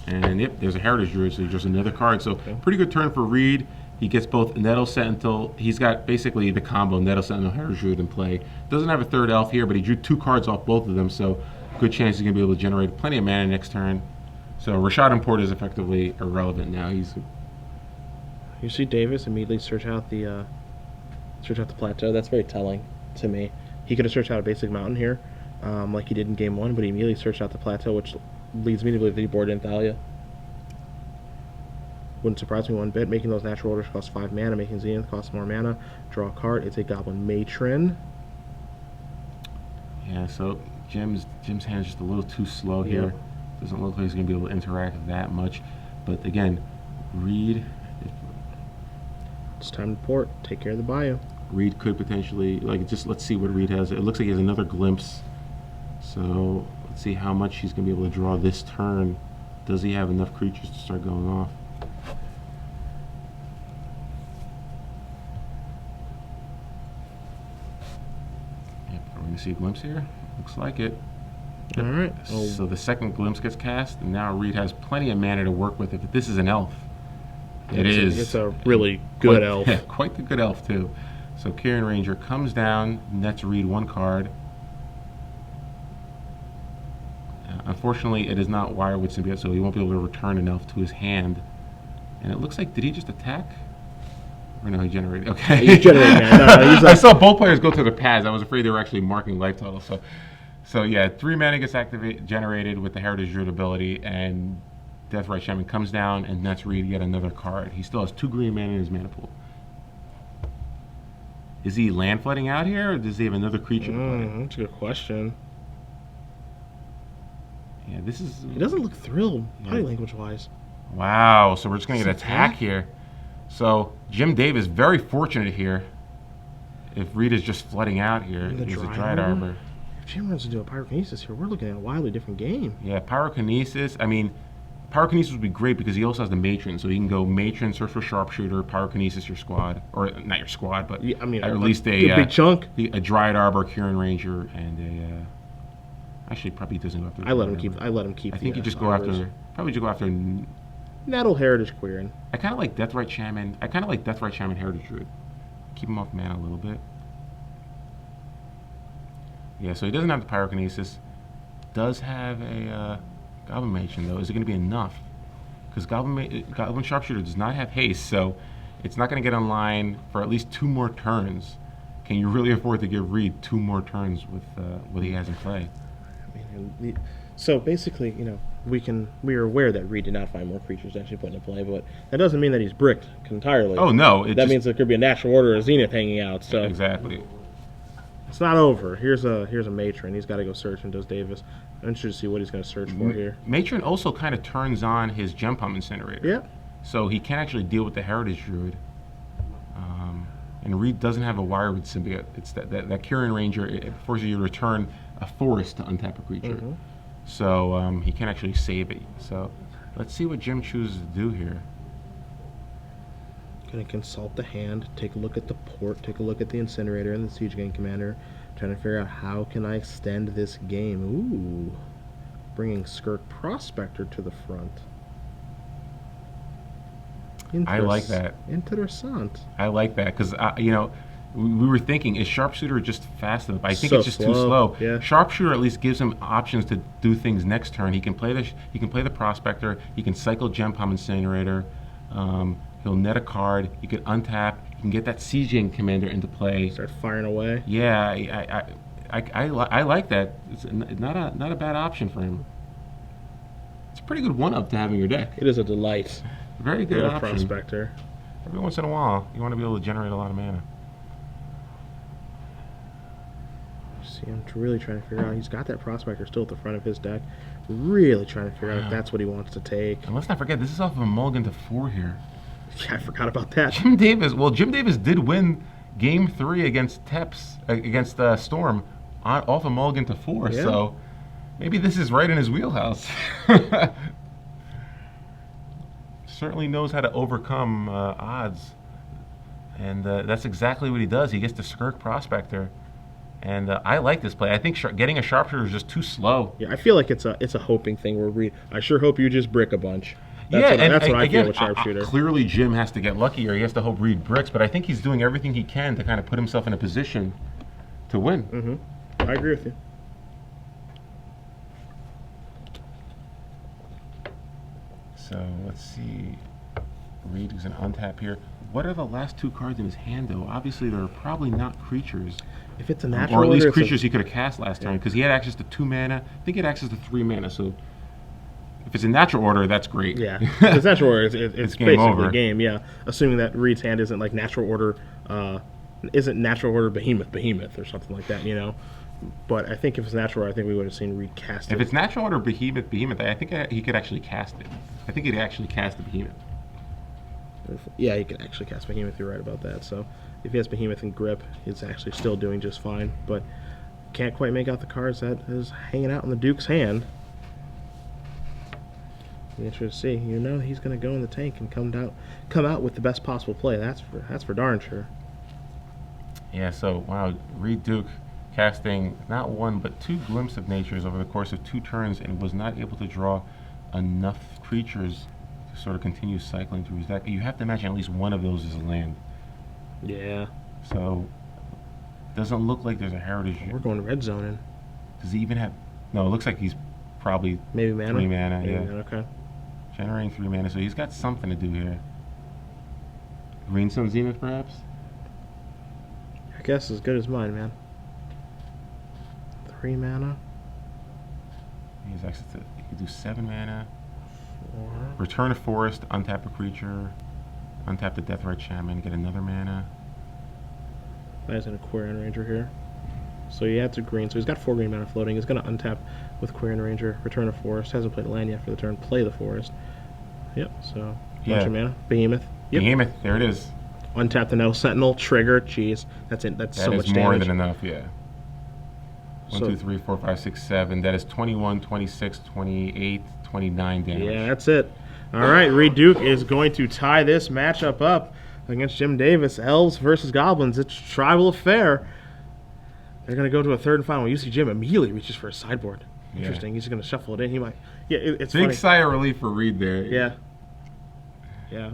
And yep, there's a Heritage Druid, so just another card. So pretty good turn for Reid. He gets both Nettle Sentinel. He's got basically the combo Nettle Sentinel, Heritage Druid in play. Doesn't have a third elf here, but he drew 2 cards off both of them, so good chance he's going to be able to generate plenty of mana next turn. So Rashad and Port is effectively irrelevant now. You see Davis immediately search out the plateau. That's very telling to me. He could have searched out a basic mountain here, like he did in game 1, but he immediately searched out the plateau, which leads me to believe that he boarded in Thalia. Wouldn't surprise me one bit. Making those natural orders cost 5 mana. Making Zenith costs more mana. Draw a card. It's a Goblin Matron. Yeah, so Jim's hand's just a little too slow here. Doesn't look like he's going to be able to interact that much. But again, Reid. It's time to port. Take care of the Bayou. Reid could potentially, like, just let's see what Reid has. It looks like he has another Glimpse. So Let's see how much he's going to be able to draw this turn. Does he have enough creatures to start going off? Yep, we're going to see a glimpse here. Looks like it. All right. So the second glimpse gets cast, and now Reid has plenty of mana to work with. If this is an elf, It's a really good elf. Yeah, quite the good elf too. So Kieran Ranger comes down, nets Reid 1 card. Unfortunately, it is not Wirewood Symbiote, so he won't be able to return an elf to his hand. And it looks like, did he just attack? Or no, he generated. Okay. He's generating that. No, he's I saw both players go to the pads. I was afraid they were actually marking life total. So yeah, 3 mana gets generated with the Heritage Druid ability, and Deathrite Shaman comes down and nets Reid yet another card. He still has 2 green mana in his mana pool. Is he land flooding out here, or does he have another creature to play? That's a good question. Yeah, this is... He doesn't look thrilled, body language-wise. Wow, so we're just going to get attack here. So Jim Davis, very fortunate here. If Reid is just flooding out here, there's a Dryad Arbor. If Jim runs into a Pyrokinesis here, we're looking at a wildly different game. Yeah, Pyrokinesis. I mean, Pyrokinesis would be great because he also has the Matron, so he can go Matron, search for Sharpshooter, Pyrokinesis your squad, or not your squad, but yeah, I mean, at least a big chunk. A Dryad Arbor, Kieran Ranger, and a. Actually, probably doesn't go after. I let him keep. I think you just go after. Probably just go after. Nettle Heritage Queering. I kind of like Deathrite Shaman. I kind of like Deathrite Shaman Heritage Druid. Keep him off mana a little bit. Yeah, so he doesn't have the Pyrokinesis. Does have a Goblin Matron though. Is it going to be enough? Because Goblin Sharpshooter does not have haste, so it's not going to get online for at least 2 more turns. Can you really afford to give Reid 2 more turns with what he has in play? I mean, so basically, we are aware that Reid did not find more creatures to actually put into play, but that doesn't mean that he's bricked entirely. Oh no, that means there could be a natural order of Zenith hanging out. So exactly. It's not over. Here's a Matron. He's got to go search, and does Davis. I'm interested to see what he's going to search for here. Matron also kind of turns on his Gem Pump Incinerator. Yeah. So he can actually deal with the Heritage Druid. And Reid doesn't have a Wirewood Symbiote. It's that Kieran Ranger, it forces you to return a forest to untap a creature. So he can actually save it. So let's see what Jim chooses to do here. Going to consult the hand, take a look at the port, take a look at the Incinerator and the Siege Gang Commander, trying to figure out how can I extend this game. Ooh, bringing Skirk Prospector to the front. I like that. Interessant. I like that because we were thinking, is Sharpshooter just fast enough? I think So it's just too slow. yeah. Sharpshooter at least gives him options to do things next turn. He can play the Prospector. He can cycle Gem Pump Incinerator. He'll net a card. You can untap. You can get that Sieging Commander into play. Start firing away. Yeah, I like that. It's not a bad option for him. It's a pretty good one-up to have in your deck. It is a delight. Very good option. Prospector. Every once in a while, you want to be able to generate a lot of mana. See, I'm really trying to figure out. He's got that Prospector still at the front of his deck. Really trying to figure out if that's what he wants to take. And let's not forget, this is off of a mulligan to 4 here. Yeah, I forgot about that. Jim Davis did win Game 3 against Storm off a mulligan to 4. Yeah. So maybe this is right in his wheelhouse. Certainly knows how to overcome odds, and that's exactly what he does. He gets the Skirk Prospector, and I like this play. I think getting a Sharpshooter is just too slow. Yeah, I feel like it's a hoping thing where Reid. I sure hope you just brick a bunch. That's what I feel with Sharpshooter. Clearly, Jim has to get lucky, or he has to hope Reid bricks. But I think he's doing everything he can to kind of put himself in a position to win. I agree with you. So let's see. Reid is going to untap here. What are the last 2 cards in his hand, though? Obviously, they're probably not creatures. If it's a natural or at least order, creatures he could have cast last turn, because he had access to 2 mana. I think he had access to 3 mana, so if it's in natural order, that's great. Yeah, if it's natural order, it's game basically over. a game, yeah. Assuming that Reid's hand isn't like natural order, behemoth or something like that, But I think if it's natural order, I think we would have seen Reid cast it. If it's natural order behemoth, I think he could actually cast it. I think he'd actually cast the behemoth. Yeah, he could actually cast behemoth. You're right about that. So if he has behemoth and grip, it's actually still doing just fine. But Can't quite make out the cards that is hanging out in the Duke's hand. Be interesting to see. You know he's going to go in the tank and come out with the best possible play. That's for darn sure. Yeah, so, wow, Reid Duke casting not one but 2 Glimpse of Natures over the course of 2 turns and was not able to draw enough creatures to sort of continue cycling through his deck. You have to imagine at least one of those is a land. Yeah. So, doesn't look like there's a heritage. We're going red zoning. Does he even have... No, it looks like he's probably Maybe mana? 3 mana, Maybe yeah. mana, okay. Generating 3 mana, so he's got something to do here. Green Sun Zenith, perhaps? Your guess is as good as mine, man. 3 mana. He's access to... He could do 7 mana. 4. Return a forest, untap a creature, untap the Deathrite Shaman, get another mana. That is an Aquarian Ranger here. So he adds a green, so he's got 4 green mana floating. He's going to untap with Aquarian Ranger, return a forest. Hasn't played a land yet for the turn. Play the forest. Yep, so bunch of mana. Behemoth. Yep. Behemoth, there it is. Untap the Nettle Sentinel, trigger, jeez. That's it. That's That so is much more damage. than enough, yeah. 1, So- 2, 3, 4, 5, 6, 7. That is 21, 26, 28, 29 damage. Yeah, that's it. All right, Reid Duke is going to tie this matchup up against Jim Davis. Elves versus Goblins. It's a tribal affair. They're going to go to a third and final. You see Jim immediately reaches for a sideboard. Interesting. He's going to shuffle it in. He might. Yeah, it's Big funny. sigh of relief for Reid there. Yeah. Yeah.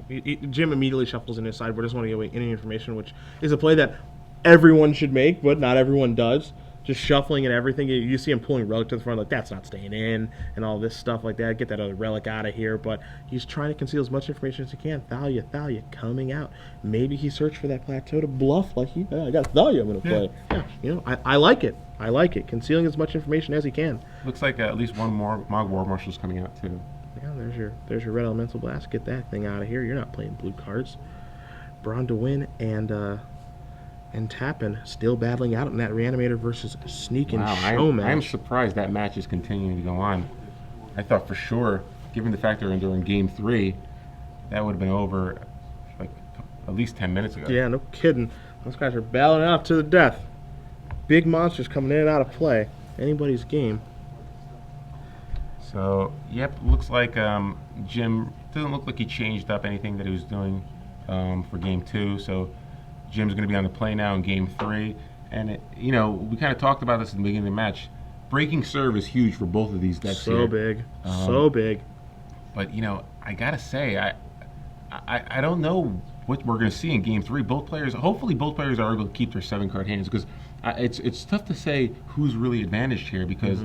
Jim immediately shuffles in his sideboard. Doesn't want to give away any information, which is a play that everyone should make, but not everyone does. Just shuffling and everything. You see him pulling Relic to the front, like, that's not staying in, and all this stuff like that. Get that other Relic out of here. But he's trying to conceal as much information as he can. Thalia coming out. Maybe he searched for that plateau to bluff, like, I got Thalia I'm going to play. Yeah. You know, I like it. I like it. Concealing as much information as he can. Looks like at least one more Mog War Marshal's coming out, too. Yeah, there's your Red Elemental Blast. Get that thing out of here. You're not playing blue cards. Bronduin and Tappan still battling out in that Reanimator versus Sneak and Show match. I'm surprised that match is continuing to go on. I thought for sure, given the fact they're during Game 3, that would have been over like at least 10 minutes ago. Yeah, no kidding. Those guys are battling out to the death. Big monsters coming in and out of play. Anybody's game. So, yep, looks like Jim doesn't look like he changed up anything that he was doing for Game 2. So Jim's going to be on the play now in Game 3. And, you know, we kind of talked about this at the beginning of the match. Breaking serve is huge for both of these decks So here. big. So big. But, you know, I got to say, I don't know what we're going to see in Game 3. Hopefully both players are able to keep their 7-card hands, because it's tough to say who's really advantaged here, because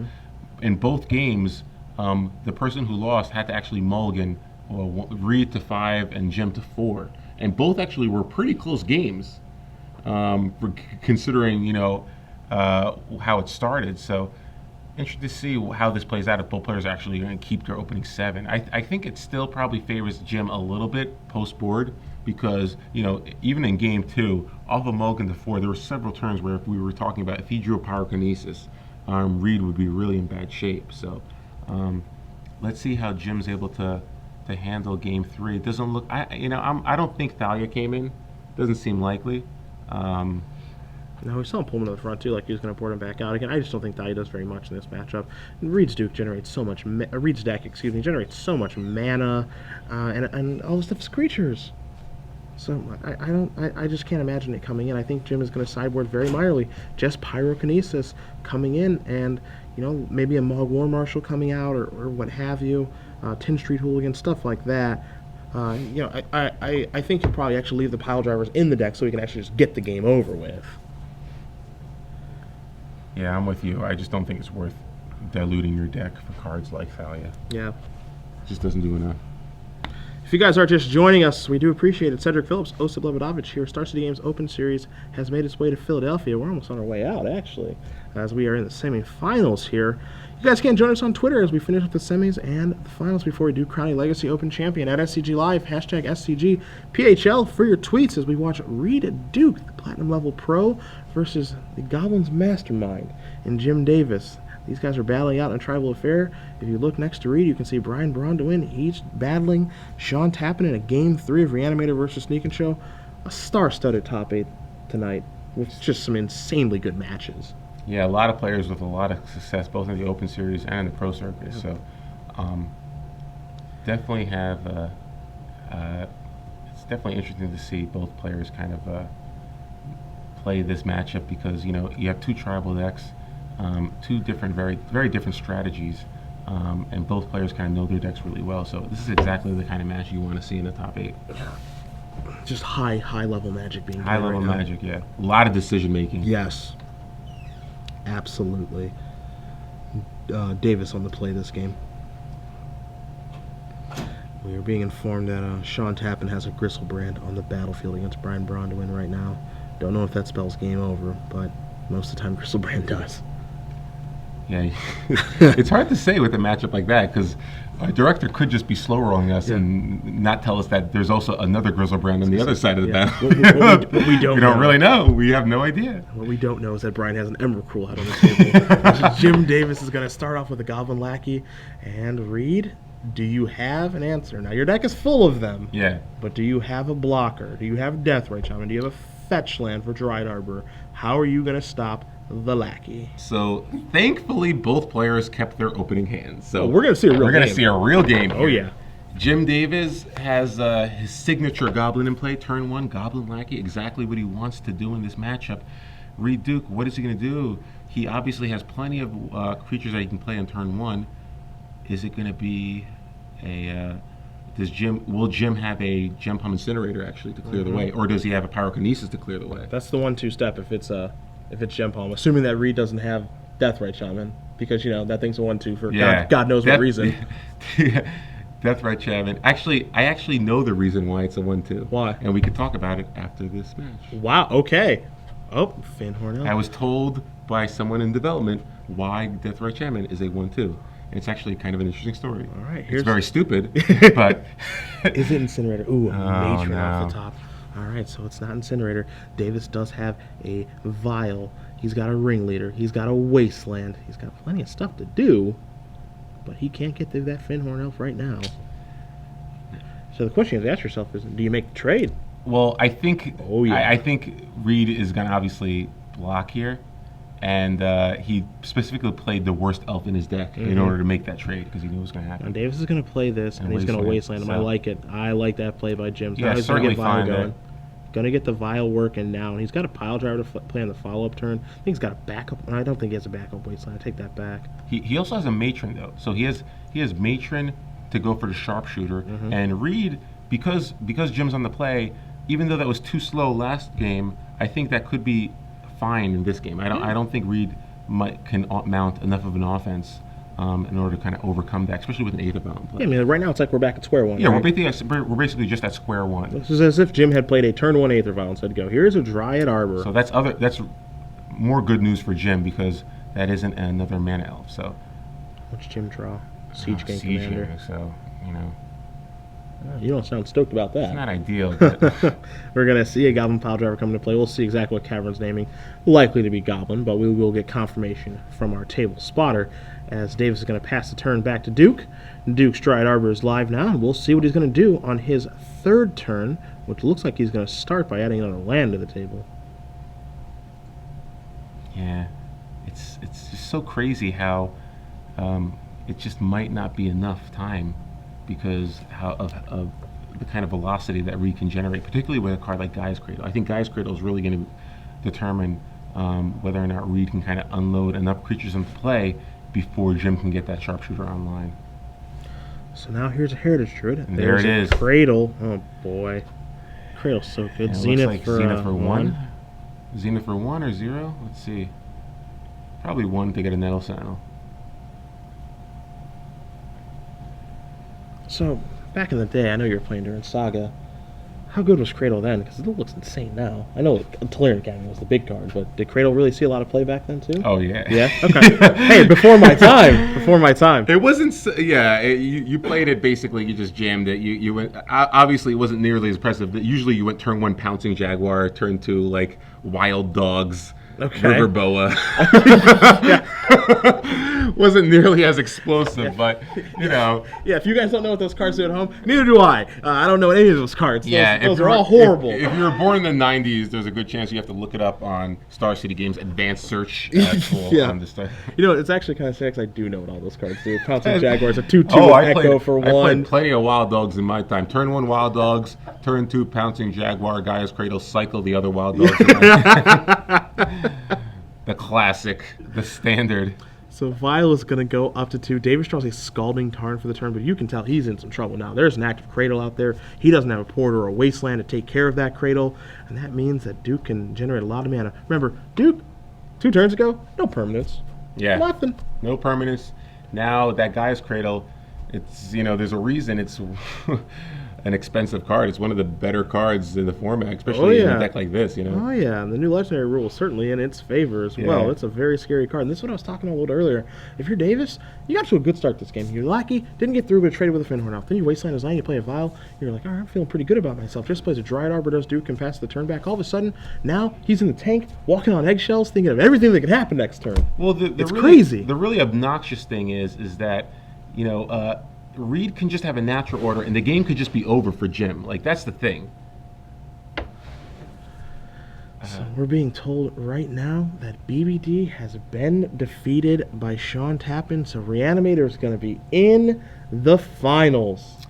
in both games, the person who lost had to actually mulligan Reid to 5 and Jim to 4. And both actually were pretty close games, considering, you know, how it started. So interested to see how this plays out if both players are actually going to keep their opening 7. I think it still probably favors Jim a little bit post-board, because, you know, even in Game 2, off of mulligan to 4, there were several turns where if we were talking about if he drew a Pyrokinesis, Reid would be really in bad shape. So let's see how Jim's able to handle Game 3. It doesn't look, I don't think Thalia came in. Doesn't seem likely. No, we saw him pull him to the front too, like he was going to port him back out again. I just don't think Thalia does very much in this matchup. And Reid's Duke generates so much, Reid's deck, generates so much mana, and all the stuff's creatures. So I just can't imagine it coming in. I think Jim is going to sideboard very minorly. Just Pyrokinesis coming in, and, you know, maybe a Mog War Marshal coming out, or what have you. 10 Street Hooligan, stuff like that. You know, I think he'll probably actually leave the pile drivers in the deck so he can actually just get the game over with. Yeah, I'm with you. I just don't think it's worth diluting your deck for cards like Thalia. Yeah. It just doesn't do enough. If you guys are just joining us, we do appreciate it. Cedric Phillips, Osip Lebedovich here. Star City Games Open Series has made its way to Philadelphia. We're almost on our way out, actually, as we are in the semifinals here. You guys can join us on Twitter as we finish up the semis and the finals before we do crown a Legacy Open Champion at SCG Live, hashtag SCGPHL for your tweets as we watch Reid Duke, the Platinum Level Pro, versus the Goblins Mastermind and Jim Davis. These guys are battling out in a tribal affair. If you look next to Reid, you can see Brian Bronduin. He's battling Sean Tappan in a Game 3 of Reanimator versus Sneak and Show. A star-studded top 8 tonight with just some insanely good matches. Yeah, a lot of players with a lot of success, both in the Open Series and in the Pro Circuit. So, um, definitely have. It's definitely interesting to see both players kind of play this matchup because you have two tribal decks, two different, very different strategies, and both players kind of know their decks really well. So this is exactly the kind of match you want to see in the top 8. Just high level Magic being High played level right now. Magic, yeah. A lot of decision making. Yes, absolutely. Davis on the play this game. We are being informed that Sean Tappan has a Gristlebrand on the battlefield against Brian Bronwyn right now. Don't know if that spells game over, but most of the time Gristlebrand does. Yeah, it's hard to say with a matchup like that because our director could just be slow rolling us and not tell us that there's also another Gristlebrand on the other side of the battle. What we don't we don't really know. We have no idea. What we don't know is that Brian has an Emrakul out on the table. Jim Davis is going to start off with a Goblin Lackey. And Reid, do you have an answer? Now, your deck is full of them. Yeah. But do you have a blocker? Do you have Deathrite Shaman? Do you have a fetch land for Dryad Arbor? How are you going to stop the Lackey? So, thankfully, both players kept their opening hands. So we're going to see a real game. We're going to see a real game here. Oh, yeah. Jim Davis has his signature Goblin in play, turn 1, Goblin Lackey, exactly what he wants to do in this matchup. Reid Duke, what is he going to do? He obviously has plenty of creatures that he can play on turn 1. Is it going to be a... will Jim have a Gem Palm Incinerator actually to clear the way, or does he have a Pyrokinesis to clear the way? That's the 1-2 step if it's Gem Palm, assuming that Reid doesn't have Deathrite Shaman, because that thing's a 1-2 for God knows what reason. Deathrite Shaman. Actually, I actually know the reason why it's a 1-2. Why? And we could talk about it after this match. Wow. Okay. Oh, Finn Hornell. I was told by someone in development why Deathrite Shaman is a 1-2. And it's actually kind of an interesting story. All right. It's very stupid, but... Is it Incinerator? Ooh, a Matron no. off the top. All right, so it's not Incinerator. Davis does have a Vial. He's got a Ringleader. He's got a Wasteland. He's got plenty of stuff to do, but he can't get through that Finhorn Elf right now. So the question you have to ask yourself is, do you make the trade? Well, I think I think Reid is going to obviously block here, and he specifically played the worst elf in his deck in order to make that trade because he knew it was going to happen. Now Davis is going to play this, and he's going to Wasteland him. I like it. I like that play by Jim. So yeah, he's certainly going to get Vial fine going. Going to get the Vial working now, and he's got a Pile Driver to play on the follow-up turn. I think he's got a backup. I don't think he has a backup Wasteland. I take that back. He also has a Matron though, so he has Matron to go for the Sharpshooter, and Reid because Jim's on the play. Even though that was too slow last game, I think that could be fine in this game. I don't think Reid can mount enough of an offense in order to kind of overcome that, especially with an Aether Bound play. Yeah, I mean, right now it's like we're back at square one. Yeah, right? we're basically just at square one. This is as if Jim had played a turn 1 Aether Vial and said, "Go, here's a Dryad Arbor." So that's more good news for Jim because that isn't another mana elf. So What's Jim draw? Siege Gang Siege Commander. Gang, so You don't sound stoked about that. it's not ideal. But We're going to see a Goblin Pile Driver come into play. We'll see exactly what Cavern's naming. Likely to be Goblin, but we will get confirmation from our table spotter as Davis is going to pass the turn back to Duke. Duke's Dryad Arbor is live now, and we'll see what he's going to do on his third turn, which looks like he's going to start by adding another land to the table. yeah, it's just so crazy how it just might not be enough time because of the kind of velocity that Reid can generate, particularly with a card like Gaia's Cradle. I think Gaia's Cradle is really going to determine whether or not Reid can kind of unload enough creatures into play before Jim can get that Sharpshooter online. So now here's a Heritage Druid. And there it is. Cradle. Oh, boy. Cradle's so good. And Zenith, like for, Zenith for 1. 1. Zenith for 1 or 0? Let's see. Probably 1 to get a Nettle Sentinel. So, back in the day, I know you were playing during Saga. How good was Cradle then? Because it looks insane now. I know Tolarian Academy was the big card, but did Cradle really see a lot of play back then too? Oh yeah. Yeah. Okay. Hey, before my time. Before my time. It wasn't. You played it basically. You just jammed it. You went. Obviously, it wasn't nearly as impressive. Usually, you went turn 1 Pouncing Jaguar, turn 2 like Wild Dogs, Okay. River Boa. Wasn't nearly as explosive, but you know. Yeah, if you guys don't know what those cards do at home, neither do I. I don't know any of those cards. Yeah, Those are all horrible. If you were born in the '90s, there's a good chance you have to look it up on Star City Games Advanced Search tool Yeah. on this stuff. You know, it's actually kind of sad because I do know what all those cards do. Pouncing Jaguars, a 2/2 I Echo for I 1. played plenty of Wild Dogs in my time. Turn 1 Wild Dogs, turn 2 Pouncing Jaguar, Gaia's Cradle, cycle the other Wild Dogs. The classic, the standard. So Vile is going to go up to 2. Davis draws a Scalding Tarn for the turn, but you can tell he's in some trouble now. There's an active Cradle out there. He doesn't have a Porter or a Wasteland to take care of that Cradle, and that means that Duke can generate a lot of mana. Remember, Duke, 2 turns ago, no permanents. Yeah. Nothing. No permanence. Now that Gaia's Cradle, it's, there's a reason it's an expensive card. It's one of the better cards in the format, especially in a deck like this, Oh, yeah. And the new Legendary rule is certainly in its favor as well. It's a very scary card. And this is what I was talking about a little earlier. If you're Davis, you got to a good start this game. You're lucky, didn't get through, but traded with a Finhorn off. Then you Wasteland his land, you play a Vile. You're like, all right, I'm feeling pretty good about myself. Just plays a Dryad Arbor, does Duke, can pass the turn back. All of a sudden, now he's in the tank, walking on eggshells, thinking of everything that could happen next turn. Well, it's crazy. The really obnoxious thing is that, Reid can just have a natural order, and the game could just be over for Jim. Like, that's the thing. So we're being told right now that BBD has been defeated by Sean Tappan, so Reanimator is going to be in the finals.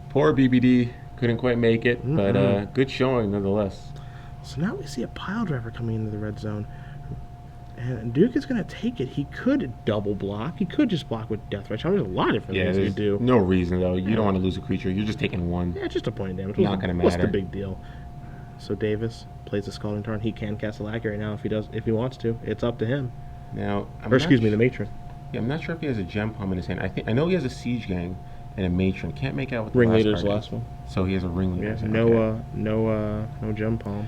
Poor BBD couldn't quite make it, but good showing nonetheless. So now we see a pile driver coming into the red zone. And Duke is going to take it. He could double block. He could just block with Death Ratch. There's a lot of different things you do. No reason, though. You don't want to lose a creature. You're just taking 1. Yeah, just a point of damage. Not going to matter. What's the big deal? So Davis plays the Scalding Tarn. He can cast a Lackey right now if he wants to. It's up to him. Now, the Matron. Yeah, I'm not sure if he has a Gem Palm in his hand. I know he has a Siege Gang and a Matron. Can't make out what the Ringleader's last one. So he has a Ringleader. Yeah, no Gem Palm.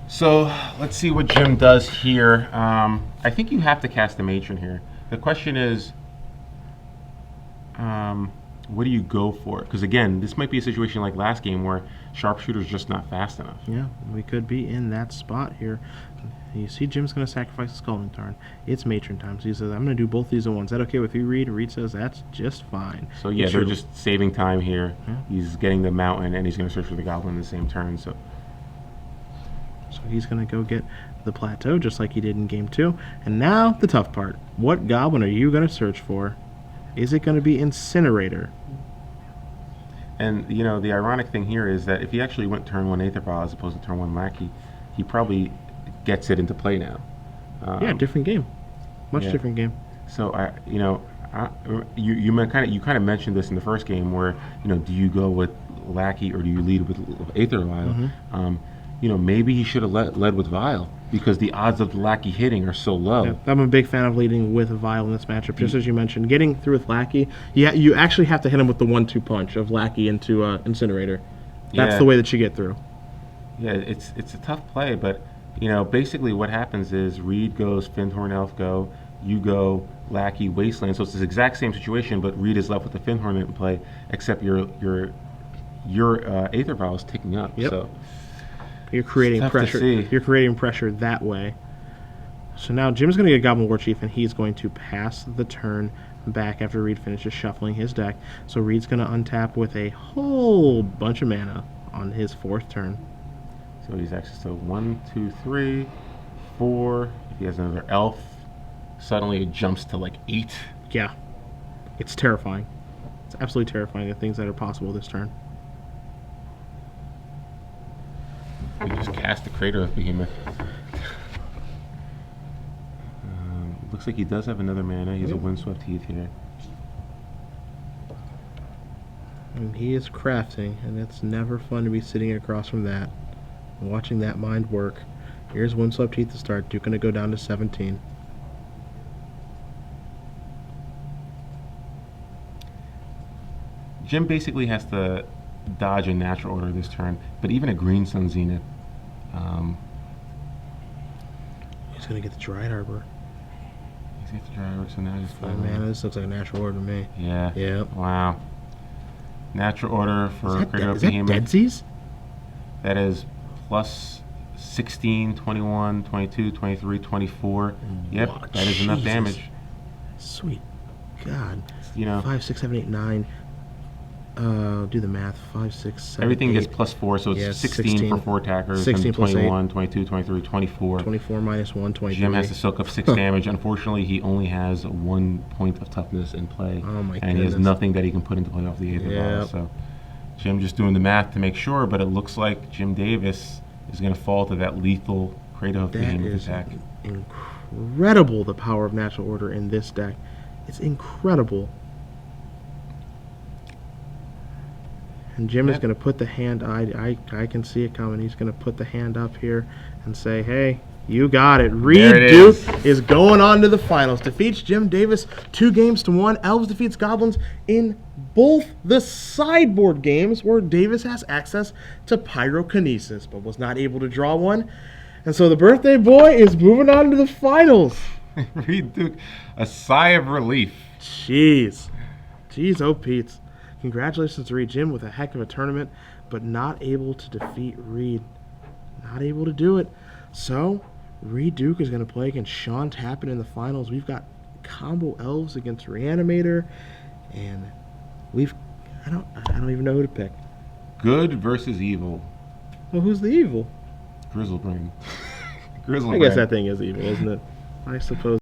So let's see what Jim does here. I think you have to cast the Matron here. The question is, what do you go for? Because again, this might be a situation like last game where Sharpshooter's just not fast enough. Yeah, we could be in that spot here. You see Jim's going to sacrifice the Scalding Tarn. It's Matron time. So he says, I'm going to do both these at once. Is that okay with you, Reid? Reid says, that's just fine. So yeah, they're just saving time here. Yeah. He's getting the Mountain, and he's going to search for the Goblin in the same turn. So he's going to go get the Plateau just like he did in Game 2. And now the tough part. What Goblin are you going to search for? Is it going to be Incinerator? And, the ironic thing here is that if he actually went turn 1 Aether Vial as opposed to turn 1 Lackey, he probably gets it into play now. Yeah, different game. Much different game. So, you kind of mentioned this in the first game where, do you go with Lackey or do you lead with Aether Vial? Maybe he should have led with Vial because the odds of the Lackey hitting are so low. Yeah, I'm a big fan of leading with Vial in this matchup. Just as you mentioned, getting through with Lackey, you actually have to hit him with the 1-2 punch of Lackey into Incinerator. That's the way that you get through. Yeah, it's a tough play, but basically what happens is Reid goes Finhorn Elf go, you go Lackey Wasteland. So it's the exact same situation, but Reid is left with the Finhorn in play, except your Aether Vial is ticking up. Yep. So you're creating pressure. You're creating pressure that way. So now Jim's going to get Goblin War Chief, and he's going to pass the turn back after Reid finishes shuffling his deck. So Reid's going to untap with a whole bunch of mana on his 4th turn. So he's access to 1, 2, 3, 4. If he has another elf, suddenly it jumps to like 8. Yeah. It's terrifying. It's absolutely terrifying, the things that are possible this turn. You just cast the Crater of Behemoth. Looks like he does have another mana. He has a Windswept Heath here. And he is crafting, and it's never fun to be sitting across from that and watching that mind work. Here's Windswept Heath to start. Duke going to go down to 17. Jim basically has to dodge a natural order this turn, but even a Green Sun Zenith. He's going to get the Dryad Arbor. He's got the Dryad Arbor, so now he's 5 mana. This looks like a natural order to me. Yeah. Yeah. Wow. Natural order for Crater of Is that Behemoth. Deadsies? That is plus 16, 21, 22, 23, 24. Yep, Wow, that is enough Jesus. damage. Sweet God. You know, 5, 6, 7, 8, 9. Do the math. 5, 6, 7, everything 8. gets +4, so it's Yeah, 16 for 4 attackers. 16 and plus 21, 22, 23, 24. 24 minus 1, 23. Jim has to soak up 6 damage. Unfortunately, he only has 1 point of toughness in play. Oh my and he has goodness. nothing that he can put into play off the Aether Ball. Yep. So Jim just doing the math to make sure, but it looks like Jim Davis is going to fall to that lethal Kratos That beam is attack. incredible, the power of natural order in this deck. It's incredible. And Jim is Yep. going to put the hand, I can see it coming. He's going to put the hand up here and say, hey, you got it. Reid There it Duke is going on to the finals. Defeats Jim Davis 2-1. Elves defeats Goblins in both the sideboard games where Davis has access to pyrokinesis, but was not able to draw one. And so the birthday boy is moving on to the finals. Reid Duke, a sigh of relief. Jeez, oh Pete's. Congratulations, Reid. Jim with a heck of a tournament, but not able to defeat Reid. Not able to do it. So, Reid Duke is going to play against Sean Tappan in the finals. We've got combo elves against Reanimator, and I don't even know who to pick. Good versus evil. Well, who's the evil? Grizzlebrain. I guess that thing is evil, isn't it? I suppose.